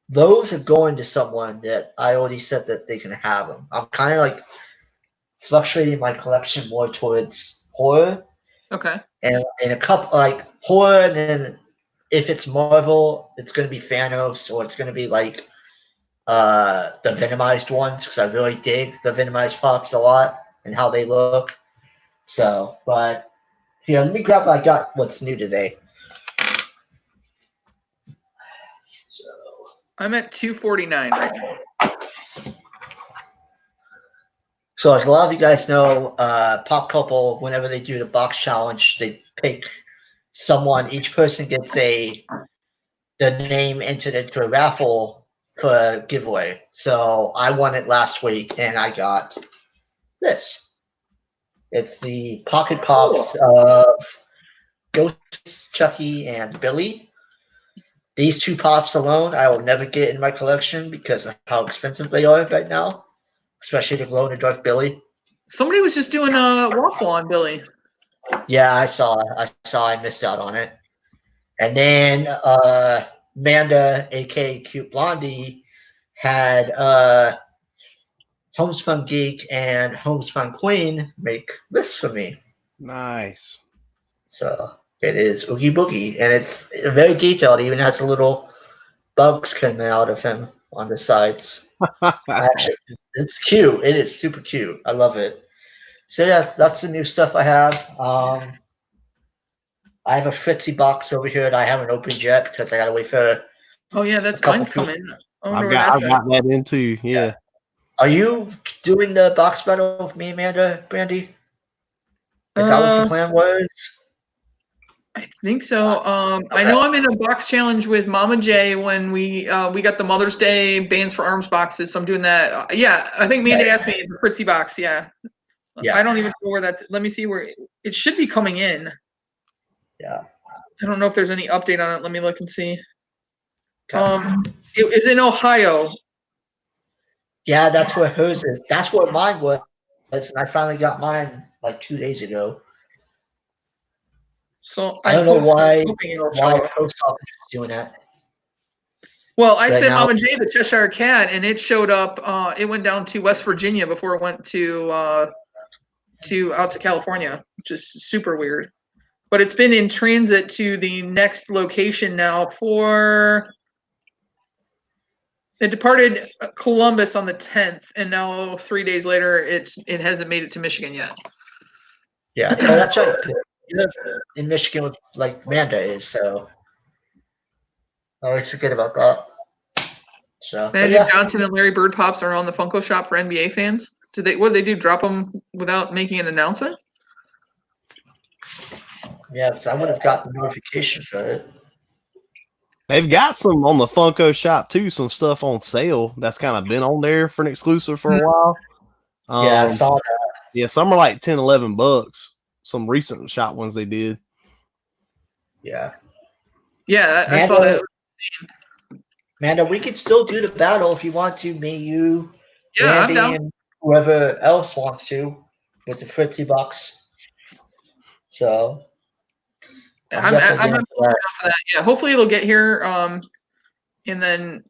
Those are going to someone that I already said that they can have them. I'm kind of like fluctuating my collection more towards horror. Okay. and a couple like horror, and then if it's Marvel, it's gonna be Thanos, or it's gonna be like the Venomized ones, because I really dig the Venomized pops a lot and how they look. So, but here, let me grab what I got. What's new today? So, I'm at 249 right now. so as a lot of you guys know, Pop Couple, whenever they do the box challenge, they pick someone. Each person gets the name entered into a raffle for a giveaway. So I won it last week, and I got this. It's the Pocket Pops of Ghost, Chucky, and Billy. These two pops alone, I will never get in my collection because of how expensive they are right now, especially the glow in the dark Billy. Somebody was just doing a waffle on Billy. Yeah, I saw. I missed out on it. And then Amanda, aka Cute Blondie, had Homespun Geek and Homespun Queen make lists for me. Nice. So it is Oogie Boogie, and it's very detailed. It even has a little bugs coming out of him on the sides. Actually, it's cute. It is super cute. I love it. So yeah, that's the new stuff I have. I have a Fritzy box over here that I haven't opened yet because I gotta wait for. Oh yeah, that's couple mine's people- coming. I've got that in too. Yeah. Are you doing the box battle with me, Amanda, Brandy? Is that what your plan was? I think so. I know I'm in a box challenge with Mama J when we got the Mother's Day Bands for Arms boxes, so I'm doing that. Yeah, I think Amanda asked me the Fritzy box. Yeah. Yeah. I don't even know where that's. Let me see where it should be coming in. Yeah. I don't know if there's any update on it. Let me look and see. Okay. It is in Ohio. Yeah, that's where hers is. That's where mine was, and I finally got mine like 2 days ago. So I don't know why it'll show up. post office is doing that. Well, I Right sent now- Mama J the Cheshire Cat, and it showed up. It went down to West Virginia before it went to out to California, which is super weird. But it's been in transit to the next location now for. It departed Columbus on the 10th, and now 3 days later, it hasn't made it to Michigan yet. Yeah, oh, that's right. You live in Michigan with like Amanda is, so I always forget about that. So but Magic yeah, Johnson and Larry Bird pops are on the Funko Shop for NBA fans. What did they do? Drop them without making an announcement? yeah, because I would have gotten notification for it. They've got some on the Funko Shop too, some stuff on sale that's kind of been on there for an exclusive for a while. Yeah, I saw that. Yeah, some are like $10-11. Some recent shop ones they did. Yeah. Yeah, I saw that. Amanda, we could still do the battle if you want to. Me, you, Yeah, I'm Randy, down. and whoever else wants to with the Fritzy box. So I'm definitely down for that. for that. Yeah, hopefully it'll get here. And then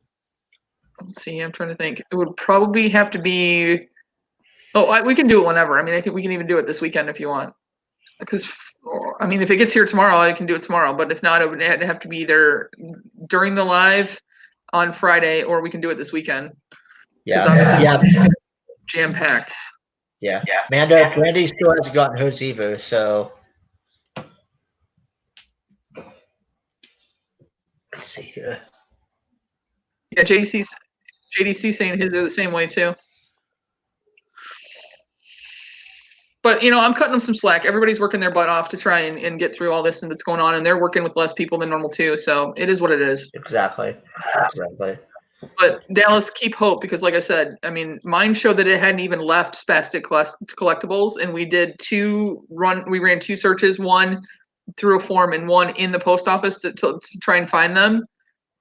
let's see. I'm trying to think. It would probably have to be. Oh, we can do it whenever. I mean, we can even do it this weekend if you want. Because I mean, if it gets here tomorrow, I can do it tomorrow. But if not, it would have to be either during the live on Friday, or we can do it this weekend. Yeah, obviously jam packed. yeah. Amanda, Brandy still hasn't gotten hers either, so let's see here. Yeah, JDC saying his are the same way too. But I'm cutting them some slack. Everybody's working their butt off to try and get through all this and that's going on, and they're working with less people than normal too. So it is what it is. Exactly. But Dallas, keep hope, because like I said, I mean, mine showed that it hadn't even left Spastic Collectibles, and we ran 2 searches, one through a form and one in the post office to try and find them,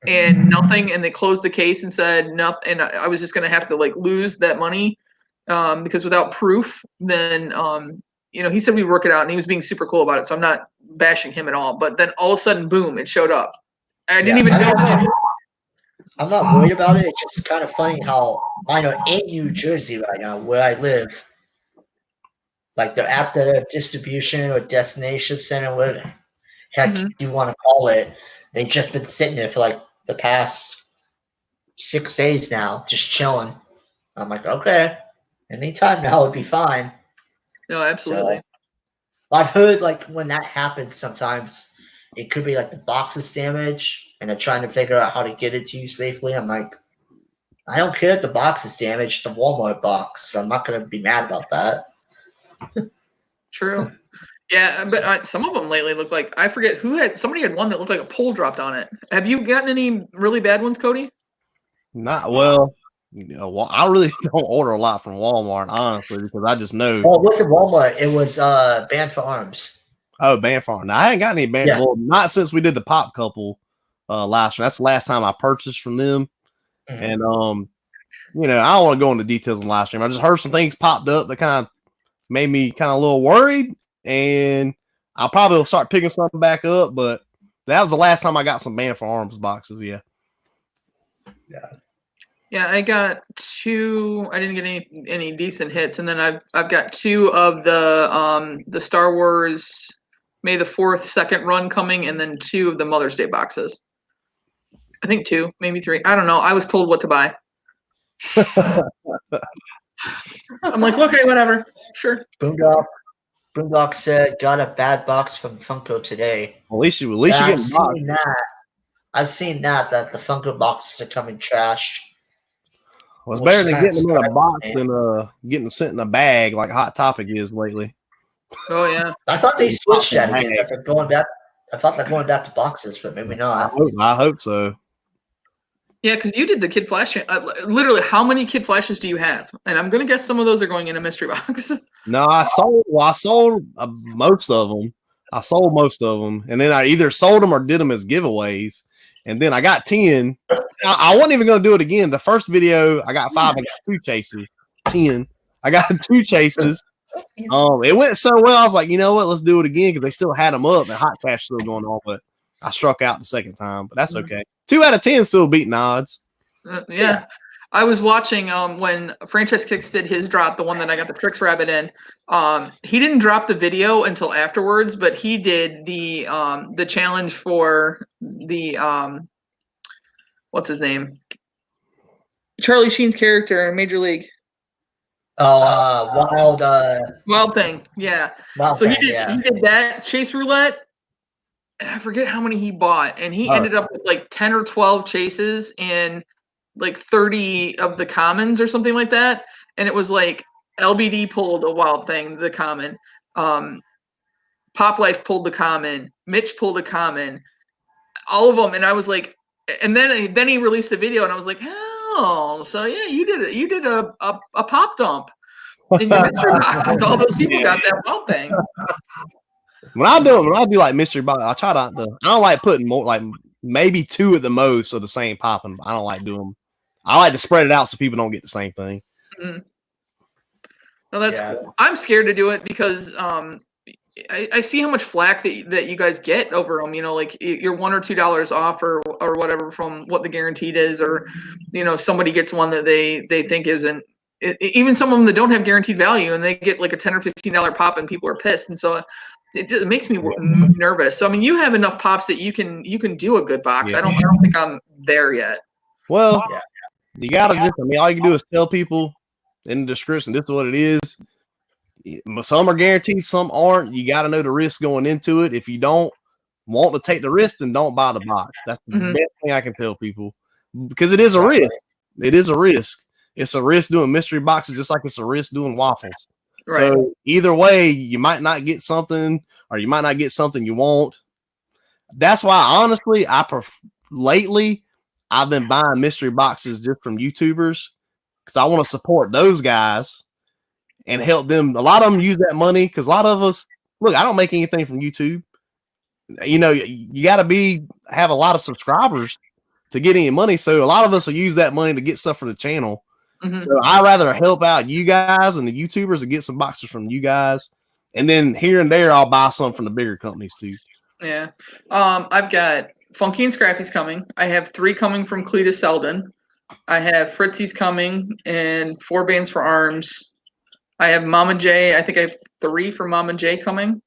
and nothing. And they closed the case and said nothing. And I was just going to have to lose that money. Because without proof, then he said we'd work it out, and he was being super cool about it. So I'm not bashing him at all. But then all of a sudden, boom, it showed up. I didn't even know. I'm not worried about it. It's just kind of funny how mine are in New Jersey right now, where I live. like they're at the distribution or destination center, whatever heck Mhm. you want to call it. They've just been sitting there for like the past 6 days now, just chilling. I'm like, okay, anytime now would be fine. No, absolutely. So, I've heard like when that happens, sometimes it could be like the box is damaged and they're trying to figure out how to get it to you safely. I'm like, I don't care if the box is damaged. It's a Walmart box. So I'm not going to be mad about that. True. Yeah, but some of them lately look like, I forget who had, somebody had one that looked like a pole dropped on it. Have you gotten any really bad ones, Cody? Not well. I really don't order a lot from Walmart, honestly, because I just know. Oh, it wasn't Walmart. It was Band for Arms. Oh, Band Farm. Now, I ain't got any band. Yeah. Well, not since we did the Pop Couple last year. That's the last time I purchased from them. Mhm. And you know, I don't want to go into details in the live stream. I just heard some things popped up that kind of made me kind of a little worried, and I'll probably will start picking something back up. But that was the last time I got some Band for Arms boxes. Yeah. Yeah, I got 2. I didn't get any decent hits, and then I've got 2 of the Star Wars May the 4th second run coming, and then 2 of the Mother's Day boxes. I think 2, maybe 3. I don't know. I was told what to buy. I'm like, okay, whatever, sure. Boondock said, got a bad box from Funko today. At least you get I've seen that the Funko boxes are coming trashed. Well, it's better than getting them in a box than getting them sent in a bag like Hot Topic is lately. Oh yeah. I thought they switched that again. That they're going back. I thought they're going back to boxes, but maybe not. I hope so. Yeah, because you did the Kid Flash. Literally, how many Kid Flashes do you have? And I'm gonna guess some of those are going in a mystery box. No, I sold most of them. I sold most of them, and then I either sold them or did them as giveaways. And then I got 10. I wasn't even going to do it again. The first video, I got 5. I got 2 chases. 10. I got 2 chases. It went so well. I was like, you know what? Let's do it again because they still had them up and Hot Cash still going on. But I struck out the second time. But that's okay. 2 out of 10 still beating odds. Yeah. I was watching when Franchise Kicks did his drop, the one that I got the Tricks Rabbit in. He didn't drop the video until afterwards, but he did the challenge for the what's his name? Charlie Sheen's character in Major League. Oh, Wild Thing, yeah. So he did that Chase Roulette. And I forget how many he bought, and he ended up with like 10 or 12 chases and like 30 of the commons or something like that. And it was like LBD pulled a Wild Thing, the common. Pop Life pulled the common. Mitch pulled a common. All of them, and I was like, and then he released the video, and I was like, oh, so yeah, you did a pop dump in your mystery boxes. All those people got that Wild Thing. When I do like mystery box, I try not to. I don't like putting more, like maybe 2 at the most of the same popping. I don't like doing them. I like to spread it out so people don't get the same thing. Mm-hmm. No, that's cool. I'm scared to do it because I see how much flack that you guys get over them. You know, like you're $1 or $2 off or whatever from what the guaranteed is, or you know, somebody gets one that they think isn't. Even some of them that don't have guaranteed value, and they get like a $10 or $15 pop, and people are pissed, and so it makes me nervous. So I mean, you have enough pops that you can do a good box. Yeah. I don't think I'm there yet. Well, you gotta just. I mean, all you can do is tell people in the description this is what it is. Some are guaranteed, some aren't. You got to know the risk going into it. If you don't want to take the risk, then don't buy the box. That's the best thing I can tell people, because it is a risk. It is a risk. It's a risk doing mystery boxes, just like it's a risk doing waffles. Right. So either way, you might not get something, or you might not get something you want. That's why, honestly, lately I've been buying mystery boxes just from YouTubers because I want to support those guys and help them. A lot of them use that money because a lot of us, look, I don't make anything from YouTube. You know, you got to have a lot of subscribers to get any money. So a lot of us will use that money to get stuff for the channel. So I'd rather help out you guys and the YouTubers and get some boxes from you guys. And then here and there, I'll buy some from the bigger companies too. Yeah. I've got Funky and Scrappy's coming. I have 3 coming from Cletus Selden. I have Fritzy's coming and 4 Bands for Arms. I have Mama J. I think I have 3 from Mama J coming.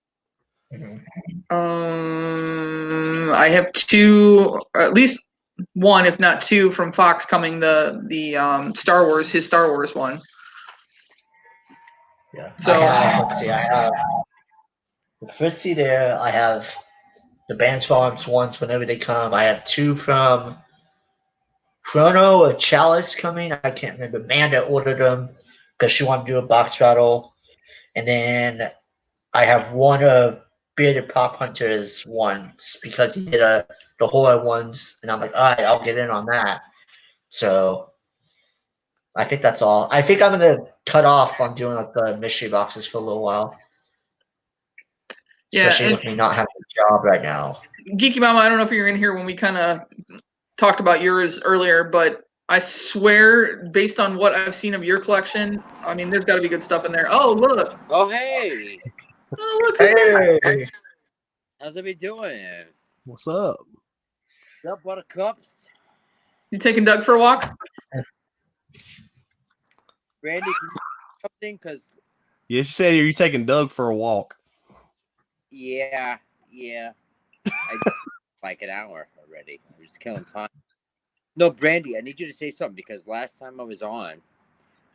Mhm. I have 2, or at least 1, if not 2, from Fox coming. The Star Wars, his Star Wars one. Yeah. So Let's see. I have the Fritzy there. I have the Bands Farms ones whenever they come. I have 2 from Chrono or Chalice coming. I can't remember. Amanda ordered them because she wanted to do a box battle. And then I have 1 of Bearded Pop Hunters ones because he did the horror ones. And I'm like, all right, I'll get in on that. So I think that's all. I think I'm going to cut off on doing like the mystery boxes for a little while. yeah, Especially and with me not having a job right now. Geeky Mama, I don't know if you're in here when we kind of talked about yours earlier, but I swear, based on what I've seen of your collection, I mean, there's got to be good stuff in there. Oh, look. Oh, hey. Oh, look. Who's that? Hey, How's everybody doing? What's up? What's up, buttercups? You taking Doug for a walk? Brandy, can you do something? Because, Yeah, she said you're taking Doug for a walk. yeah. I like an hour already. We're just killing time. No, Brandy, I need you to say something because last time I was on,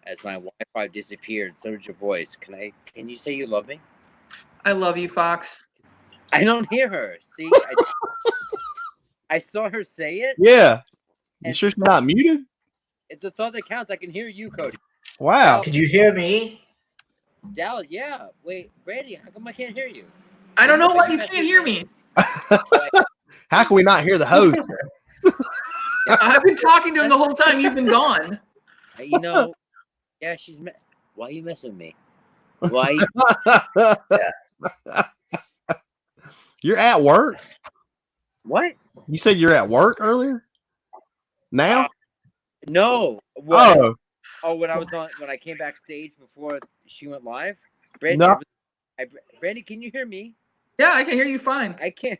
as my Wi-Fi disappeared, so did your voice. Can you say you love me? I love you, Fox. I don't hear her. See, I saw her say it. Yeah. You And sure she's not muted? It's a thought that counts. I can hear you, Cody. Wow. Did you hear me? Dallas, yeah. Wait, Brandy, how come I can't hear you? I don't know why Are you messing can't hear with me. How can we not hear the host? I've been talking to him the whole time. You've been gone. You know, yeah, why are you messing with me? Why? You're at work? What? You said you're at work earlier? Now? No. What? Oh, When I came backstage before she went live, Brandy, no. Brandy, can you hear me? Yeah, I can hear you fine. I can't.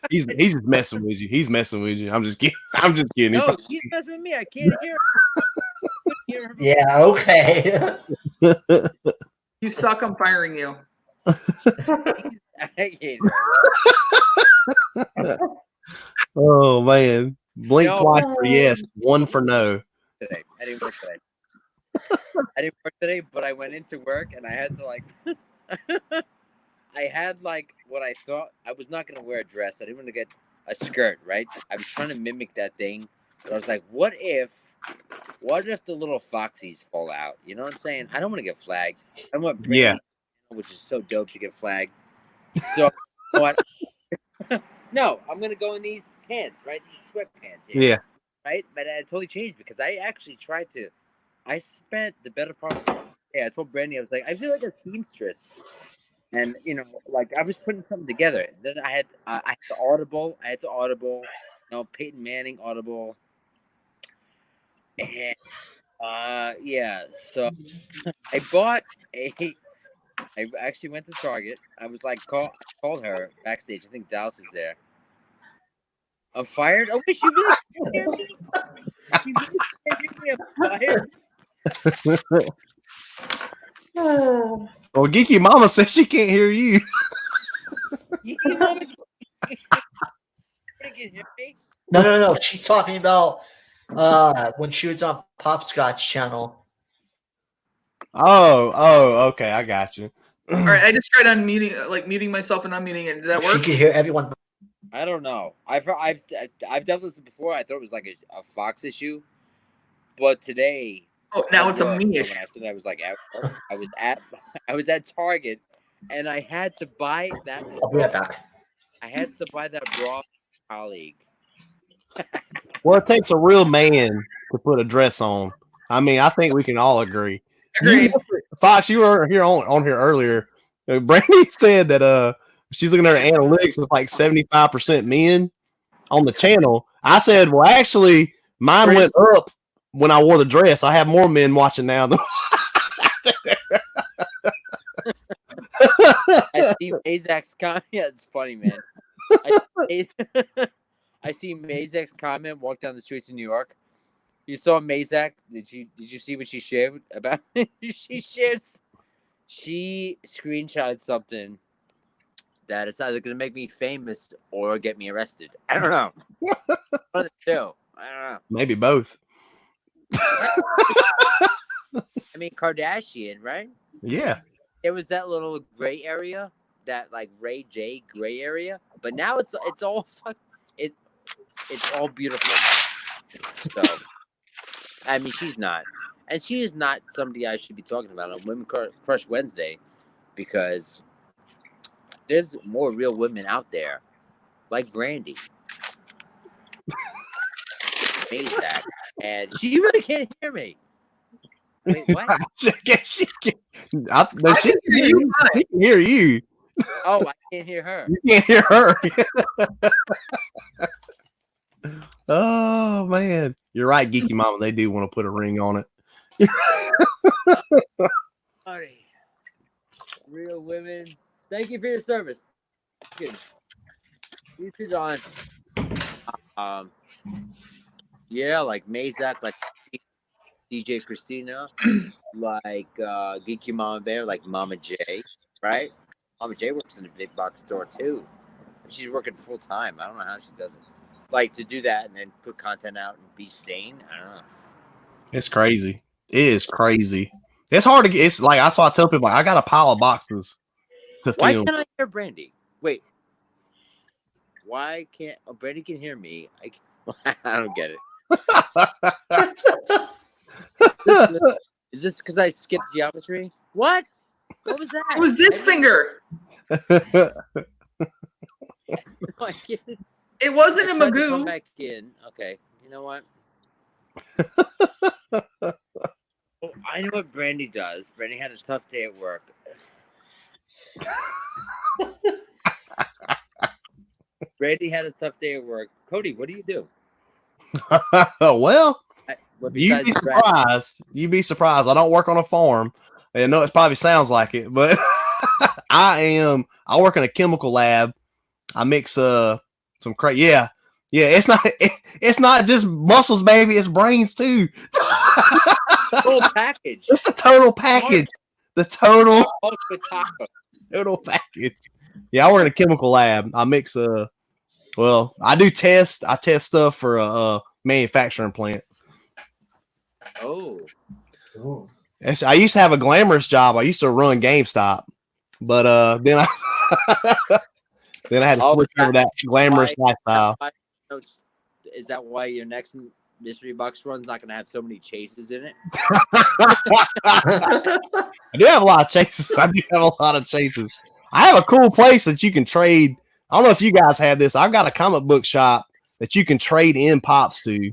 He's just messing with you. He's messing with you. I'm just kidding. I'm just kidding. No, she's messing with me. I can't hear her. Yeah, okay. You suck. I'm firing you. I hate her. Oh man. Blink No. twice for yes, 1 for no. Today. I didn't work today, but I went into work and I had to I had what I thought I was not going to wear a dress. I didn't want to get a skirt, right? I was trying to mimic that thing, but I was like, what if the little foxies fall out? You know what I'm saying? I don't want to get flagged. I don't want Brandy, Yeah. which is so dope to get flagged. So what? No, I'm going to go in these pants, right? These sweatpants here. Yeah. Right? But I totally changed because I actually tried to. I spent the better part. I told Brandy, I was like, I feel like a seamstress, and I was putting something together. Then I had to audible. Peyton Manning audible, and yeah. So I bought a. I actually went to Target. I was like, I called her backstage. I think Dallas is there. I'm fired. Oh wait, she really can't hear me. She really can't hear me. I'm fired. Well, Geeky Mama says she can't hear you. Geeky Mama can hear me. No. She's talking about when she was on Popscotch channel. Oh, okay, I got you. All right, I just tried muting myself and unmuting it. Did that work? She could hear everyone. I don't know. I've done this before. I thought it was like a Fox issue, but today. Oh, now it's a me When issue. I said I was at work, I was at Target, and I had to buy that. I'll be right back. I had to buy that bra for my colleague. Well, it takes a real man to put a dress on. I mean, I think we can all agree. Agreed. Fox, you were here on here earlier. Brandy said that she's looking at her analytics. It's like 75% men on the channel. I said, well, actually, mine went up when I wore the dress. I have more men watching now than. I see Mazak's comment. Yeah, it's funny, man. I see Mazak's comment walk down the streets of New York. You saw Mazak? Did you see what she shared about? She screenshotted something that it's either gonna make me famous or get me arrested. I don't know. One of the two. I don't know. Maybe both. I mean, Kardashian, right? Yeah. There was that little gray area, that like Ray J gray area, but now it's all it's all beautiful now. So, I mean, she's not, and she is not somebody I should be talking about on Women Crush Wednesday, because there's more real women out there, like Brandy, Mazak, and she really can't hear me. Wait, what? she can, I can hear you. She can hear you. Oh, I can't hear her. You can't hear her. Oh man, you're right, Geeky Mama. They do want to put a ring on it. Buddy, real women. Thank you for your service. Good. You too, John. Yeah, like Mazak, like DJ Christina, like Geeky Mama Bear, like Mama J, right? Mama J works in a big box store too. She's working full time. I don't know how she does it. Like, to do that and then put content out and be sane. I don't know. It's crazy. It is crazy. It's hard to get. It's like that's why I tell people I got a pile of boxes to Why film. can't I hear Brandy? Wait. Why can't Brandy can hear me? I don't get it. Is this because I skipped geometry? What? What was that? It was this finger. No, I can't. It wasn't a I tried to come Magoo. back in. Okay. You know what? Oh, I know what Brandy does. Brandy had a tough day at work. Brandy had a tough day at work. Cody, what do you do? Well, What you'd be besides Brad? surprised. You'd be surprised. I don't work on a farm. I know it probably sounds like it, but I work in a chemical lab. I mix some crazy. Yeah. It's not just muscles, baby. It's brains too. Full package. It's the total package. The total package. Yeah, I work in a chemical lab. I mix well, I do test. I test stuff for a manufacturing plant. Oh. Ooh. I used to have a glamorous job. I used to run GameStop, but then I had to switch over that glamorous lifestyle. Is that why your next mystery box run's not going to have so many chases in it? I do have a lot of chases. I have a cool place that you can trade. I don't know if you guys have this. I've got a comic book shop that you can trade in pops to,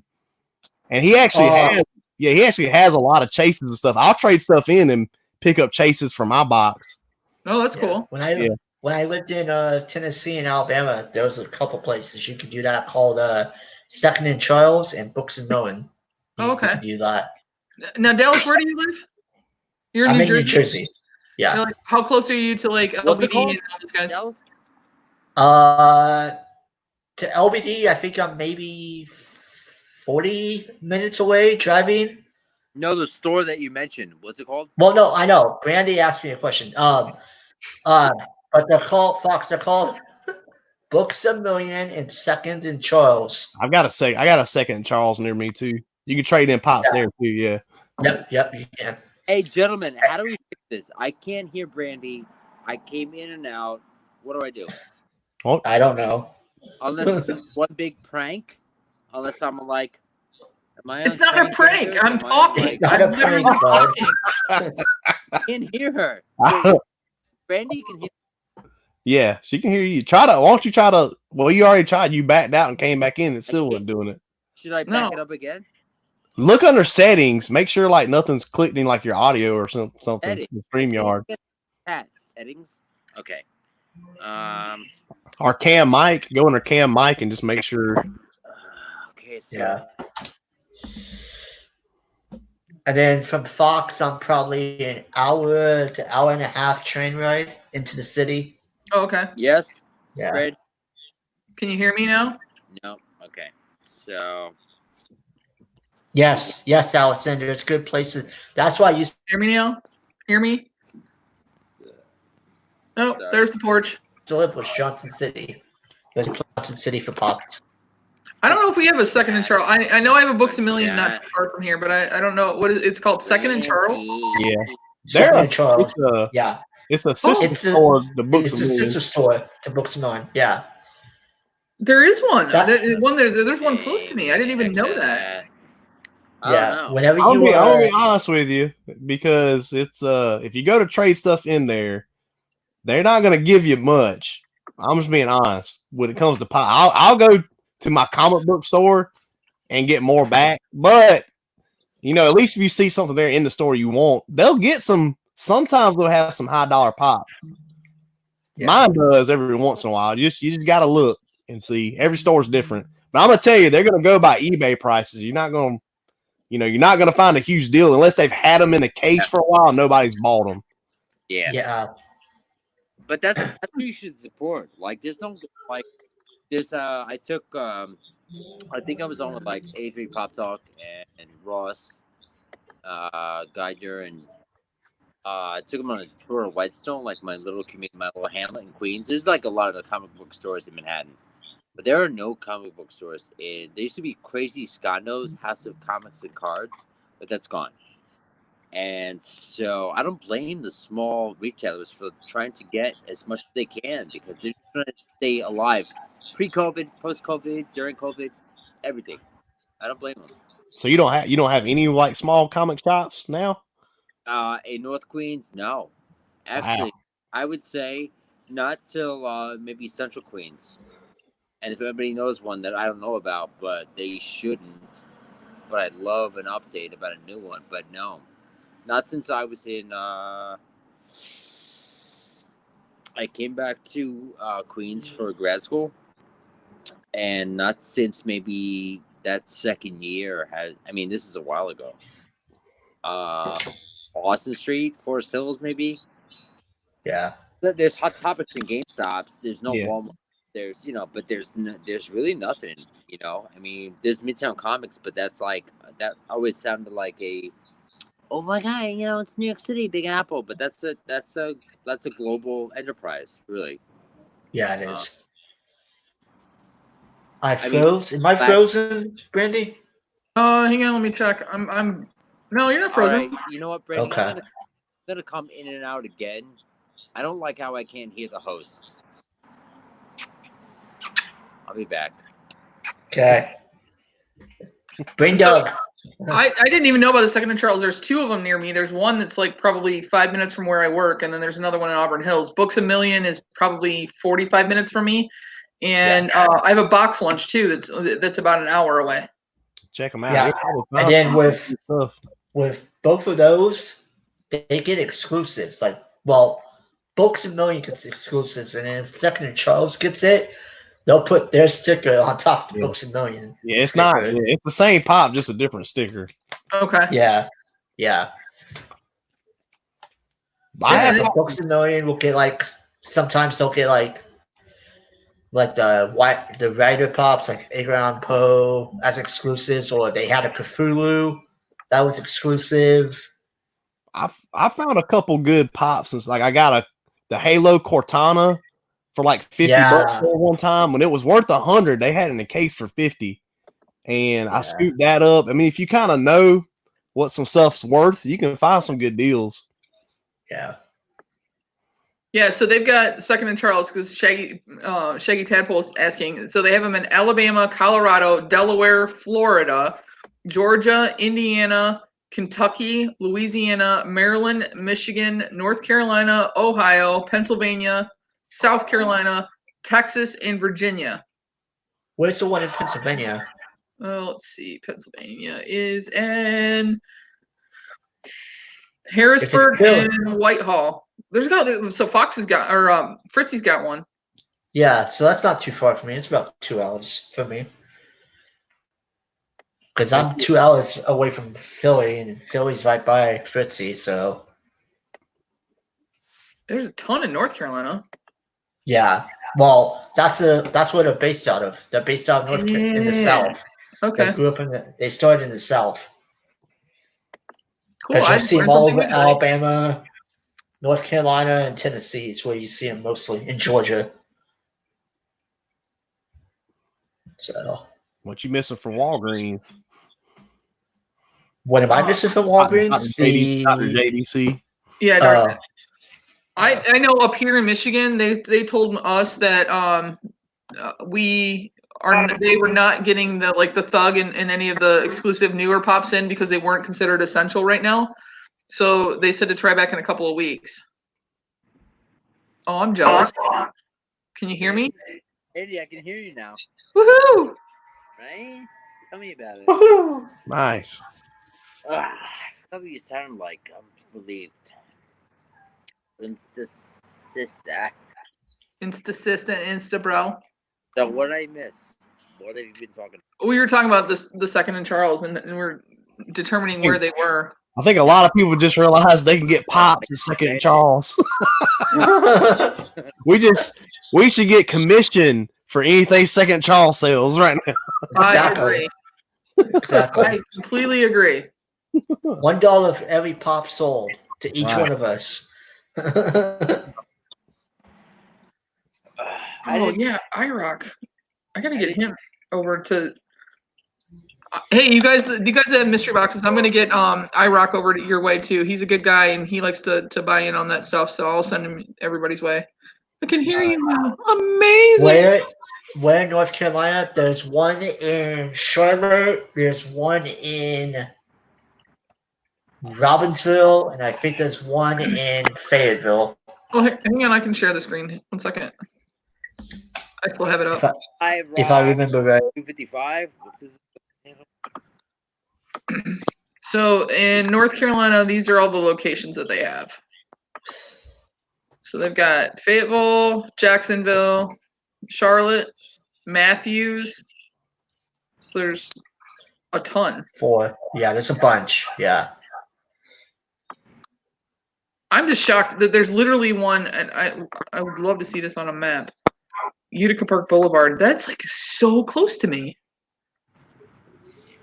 and he actually has a lot of chases and stuff. I'll trade stuff in and pick up chases from my box. Oh, that's cool. When I lived in Tennessee and Alabama, there was a couple places you could do that called Second and Charles and Books and Millen. Oh, okay. You could do that. Now, Dallas, where do you live? You're in I'm New in Jersey. New Jersey. Yeah. Like, how close are you to like What's it LBD called? and all these guys? Dallas? To LBD, I think I'm maybe 40 minutes away driving. No, the store that you mentioned. What's it called? Well, no, I know. Brandy asked me a question. But they're called Fox. They're called Books a Million and Second and Charles. I got a Second and Charles near me too. You can trade in pops there too. Yeah. Yep, you can. Hey, gentlemen, how do we fix this? I can't hear Brandy. I came in and out. What do I do? I don't know. Unless this is one big prank. Unless I'm like, am I? It's not a prank. I'm talking. It's not a I'm literally prank, bud. talking. I can't hear her. Wait, Brandy can hear. Yeah, she can hear you. Why don't you try to? Well, you already tried. You backed out and came back in and still wasn't doing it. Should I back it up again? Look under settings. Make sure like nothing's clicked in like your audio or something. Settings. StreamYard. Settings. Okay. Or cam mic. Go under cam mic and just make sure. Okay. Yeah. And then from Fox, I'm probably an hour to hour and a half train ride into the city. Oh, okay. Yes. Yeah. Fred? Can you hear me now? No. Okay. So Yes, yes, Alexander. It's good places. That's why I used Hear me now? Hear me? Oh, Sorry. there's the porch. to live was Johnson City. It was Johnson City for Pops. I don't know if we have a Second and Charles. I know I have a Books a Million not Chat. too far from here, but I don't know what it's called. Second and Charles. Yeah. Second They're and Charles. it's Yeah. a sister It's a- store. The Books It's a a Million. sister store to Books a Million. Yeah. There is one. That- There's one close to me. I didn't even know that. I Yeah. don't know. Whenever I'm you gonna be honest with you, because it's if you go to trade stuff in there, they're not gonna give you much. I'm just being honest. When it comes to pop, I'll go to my comic book store and get more back. But you know, at least if you see something there in the store you want, they'll get some. Sometimes they'll have some high dollar pop. Yeah. Mine does every once in a while. You just gotta look and see. Every store's different. But I'm gonna tell you, they're gonna go by eBay prices. You're not gonna find a huge deal unless they've had them in the case for a while. Nobody's bought them. Yeah. Yeah. But that's who you should support. Like, there's no like, there's I took I think I was on with like A3 Pop Talk and Ross, Geiger, and I took him on a tour of Whitestone, like my little community, my little hamlet in Queens. There's like a lot of the comic book stores in Manhattan, but there are no comic book stores. There used to be Crazy Scondo's House of Comics and Cards, but that's gone. And so I don't blame the small retailers for trying to get as much as they can because they're trying to stay alive. Pre-COVID, post-COVID, during COVID, everything. I don't blame them. So you don't have any like small comic shops now? In North Queens, no. Actually, I would say not till maybe Central Queens. And if anybody knows one that I don't know about, but they shouldn't, but I'd love an update about a new one. But no, not since I was in. I came back to Queens for grad school, and not since maybe that second year. I mean, this is a while ago. Austin Street, Forest Hills, maybe. Yeah. There's Hot Topics and GameStops. There's no Yeah. Walmart. There's but there's really nothing. I mean, there's Midtown Comics, but that's like that always sounded like a, oh my god, it's New York City, Big Apple, but that's a global enterprise, really. Yeah, it is. I I mean, froze. Am I frozen, Brandy? Hang on, let me check. I'm. No, you're not All frozen. right, you know what, Brandon? Okay. I'm gonna come in and out again. I don't like how I can't hear the host. I'll be back. Okay. Bring So- Doug. I didn't even know about the Second and Charles. There's two of them near me. There's one that's like probably 5 minutes from where I work, and then there's another one in Auburn Hills. Books a Million is probably 45 minutes from me, and I have a box lunch too. That's about an hour away. Check them out. Yeah. You'll probably And find then some with good stuff. both of those, they get exclusives. Like, well, Books a Million gets exclusives, and then if Second and Charles gets it, they'll put their sticker on top of the Yeah. Books a Million. Yeah, it's sticker. not. Yeah, it's the same pop, just a different sticker. Okay. Yeah. Yeah. I And have then Books a Million will get like, sometimes they'll get like the writer pops like Edgar Allan Poe as exclusives, or they had a Cthulhu that was exclusive. I found a couple good pops since like I got the Halo Cortana for like $50 Yeah. one time when it was worth $100. They had it in a case for $50, and I scooped that up. I mean, if you kind of know what some stuff's worth, you can find some good deals. Yeah. Yeah, so they've got Second and Charles because Shaggy Tadpole's asking. So they have them in Alabama, Colorado, Delaware, Florida, Georgia, Indiana, Kentucky, Louisiana, Maryland, Michigan, North Carolina, Ohio, Pennsylvania, South Carolina, Texas, and Virginia. Where's the one in Pennsylvania? Let's see. Pennsylvania is in Harrisburg and Whitehall. So Fox has got, or Fritzy's got one. Yeah, so that's not too far from me. It's about 2 hours for me. Because I'm 2 hours away from Philly, and Philly's right by Fritzy, so. There's a ton in North Carolina. Yeah. Well, that's where they're based out of. They're based out of in the South. Okay. They grew up they started in the South. Cool. Because I you'll see them learned all something over new today. Alabama, North Carolina, and Tennessee is where you see them mostly. In Georgia. So, What you missing from Walgreens? what am I missing from Walgreens? Dr. JDC. Yeah, Dr. I know up here in Michigan, they told us that they were not getting the Thug and any of the exclusive newer pops in because they weren't considered essential right now. So they said to try back in a couple of weeks. Oh, I'm jealous. Can you hear me? Eddie, I can hear you now. Woohoo! Right? Tell me about it. Woohoo! Nice. What do you sound like? I'm relieved. Insta-sister. Insta-sister, Insta-bro. So what did I miss? What have you been talking about? We were talking about the second and Charles, and we're determining where they were. I think a lot of people just realize they can get popped in Second and Charles. we should get commission for anything Second Charles sells right now. Exactly. I agree. Exactly. I completely agree. $1 for every pop sold to each one of us. Oh yeah, IROC. I gotta get him over to. Hey, you guys that have mystery boxes, I'm gonna get IROC over to your way too. He's a good guy and he likes to buy in on that stuff, so I'll send him everybody's way. I can hear you now. Amazing. Where in North Carolina? There's one in Charlotte. There's one in Robbinsville, and I think there's one in Fayetteville. Oh, hang on, I can share the screen. 1 second. I still have it up. If I remember right. 255. What's his handle? So in North Carolina, these are all the locations that they have. So they've got Fayetteville, Jacksonville, Charlotte, Matthews. So there's a ton. 4. Yeah, there's a bunch. Yeah. I'm just shocked that there's literally one, and I would love to see this on a map. Utica Park Boulevard. That's like so close to me.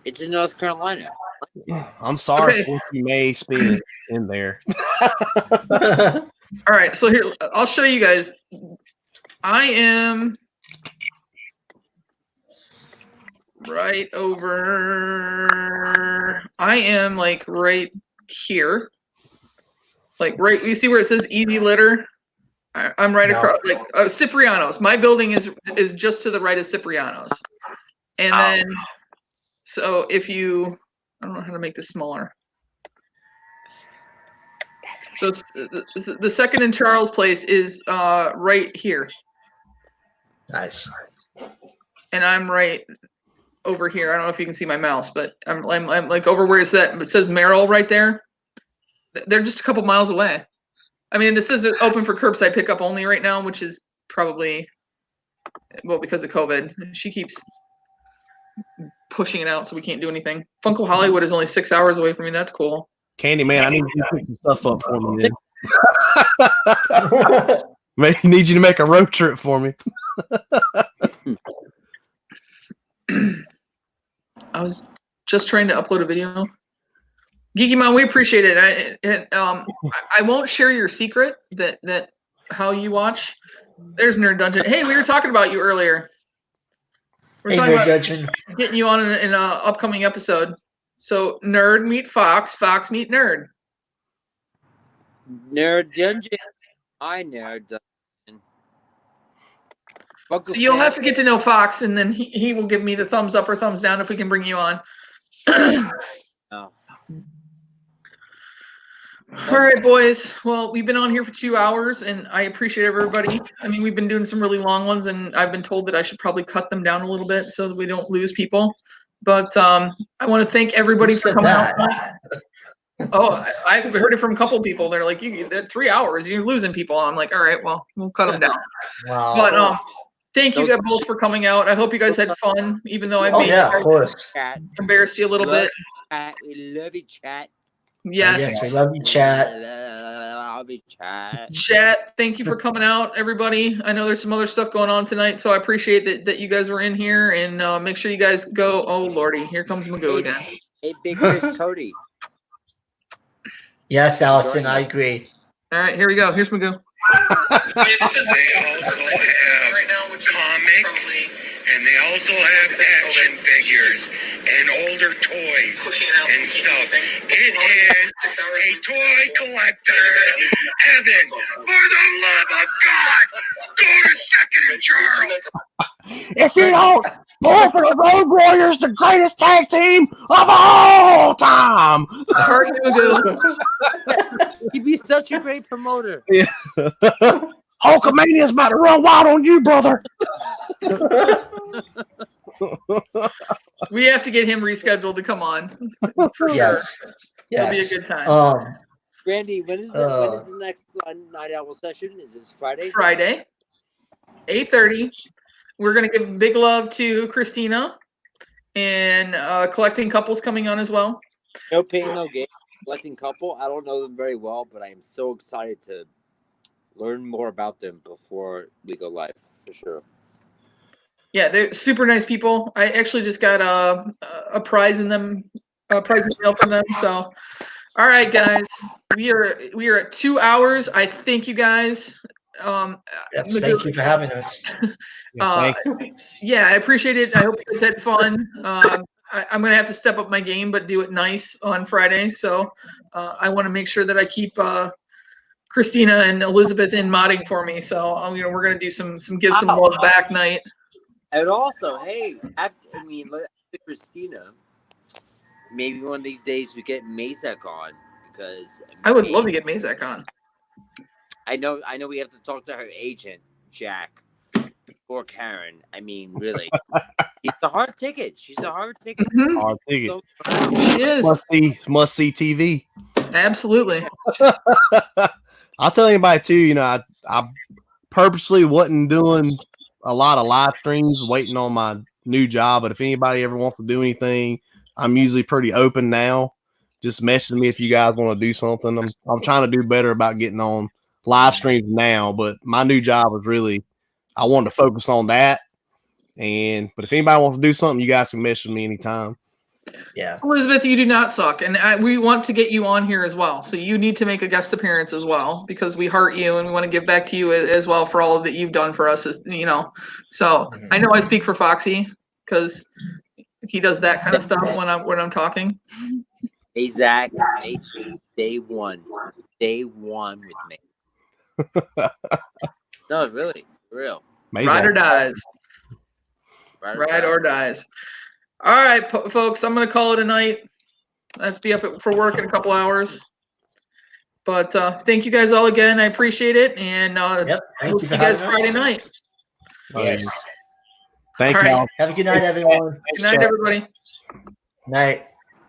It's in North Carolina. I'm sorry for what you may spend in there. All right, so here, I'll show you guys. I am right over. I am like right here. Like right, you see where it says Easy Litter? I'm right across, like Cipriano's. My building is just to the right of Cipriano's. And then, so if you, I don't know how to make this smaller. So it's, the second and Charles place is right here. Nice. And I'm right over here. I don't know if you can see my mouse, but I'm like over where it says Merrill right there. They're just a couple miles away. I mean, this is open for curbside pickup only right now, which is probably, well, because of COVID. She keeps pushing it out, so we can't do anything. Funko Hollywood is only 6 hours away from me. That's cool. Candyman, I need you to pick some stuff up for me then. Need you to make a road trip for me. I was just trying to upload a video. Geeky Mom, we appreciate it. I won't share your secret that how you watch. There's Nerd Dungeon. Hey, we were talking about you earlier. We're talking about getting you on in an upcoming episode. So Nerd meet Fox, Fox meet Nerd. Nerd Dungeon. I Nerd Dungeon. So you'll have to get to know Fox, and then he will give me the thumbs up or thumbs down if we can bring you on. Oh. All right, boys. Well, we've been on here for 2 hours, and I appreciate everybody. I mean, we've been doing some really long ones, and I've been told that I should probably cut them down a little bit so that we don't lose people. But I want to thank everybody for coming out. Oh, I've heard it from a couple people. They're like, "They're 3 hours. You're losing people." I'm like, "All right, well, we'll cut them down." Wow. But thank you guys both for coming out. I hope you guys had fun, even though I of course. Embarrassed you a little bit. We love you, chat. Yes. Yes, we love you, chat. Hobby chat. Chat, thank you for coming out, everybody. I know there's some other stuff going on tonight, so I appreciate that you guys were in here, and make sure you guys go. Oh lordy, here comes Magoo again. Hey, Big Fish Cody. Yes, Allison, Joining I us. agree. All right, here we go. Here's Magoo. They also have comics, and they also have action figures and older toys and stuff. It is a toy collector heaven. For the love of God, go to Second and Charles. If you don't pull for the Road Warriors, the greatest tag team of all time. All right, Magoo. He'd be such a great promoter. Hulkamania's about to run wild on you, brother. We have to get him rescheduled to come on. For Yes. sure. Yes. It'll be a good time. Randy, when is the next Night Owl session? Is this Friday? Friday, 8:30. We're gonna give big love to Christina and Collecting Couples coming on as well. No pain, no gain. Collecting Couple. I don't know them very well, but I am so excited to learn more about them before we go live, for sure. Yeah, they're super nice people. I actually just got a prize in them, a prize in the mail from them. So, all right, guys, we are at 2 hours. I thank you guys. Yes, thank you for having us. Yeah, I appreciate it. I hope you guys had fun. I'm gonna have to step up my game, but do it nice on Friday. So I want to make sure that I keep Christina and Elizabeth in modding for me. So we're gonna do some give some love back night. And also, hey, after Christina, maybe one of these days we get Mazak on, because I would love to get Mazak on. I know we have to talk to her agent, Jack, or Karen. I mean, really, she's a hard ticket. She's a hard ticket. Mm-hmm. Hard ticket. She is. Must see TV. Absolutely. I'll tell anybody too. I purposely wasn't doing a lot of live streams, waiting on my new job. But if anybody ever wants to do anything, I'm usually pretty open now. Just message me if you guys want to do something. I'm trying to do better about getting on live streams now. But my new job is really, I wanted to focus on that. But if anybody wants to do something, you guys can message me anytime. Yeah, Elizabeth, you do not suck, and we want to get you on here as well. So you need to make a guest appearance as well, because we heart you and we want to give back to you as well for all that you've done for us. So I know I speak for Foxy because he does that kind of stuff when I'm talking. Hey Zach, day one with me. No, really, for real. Amazing. Ride or dies. Ride or dies. All right, folks, I'm going to call it a night. I have to be up for work in a couple hours. But thank you guys all again. I appreciate it. And we'll see you guys Friday night. Yes. Thank you. Have a good night, everyone. Good night, everybody. Night.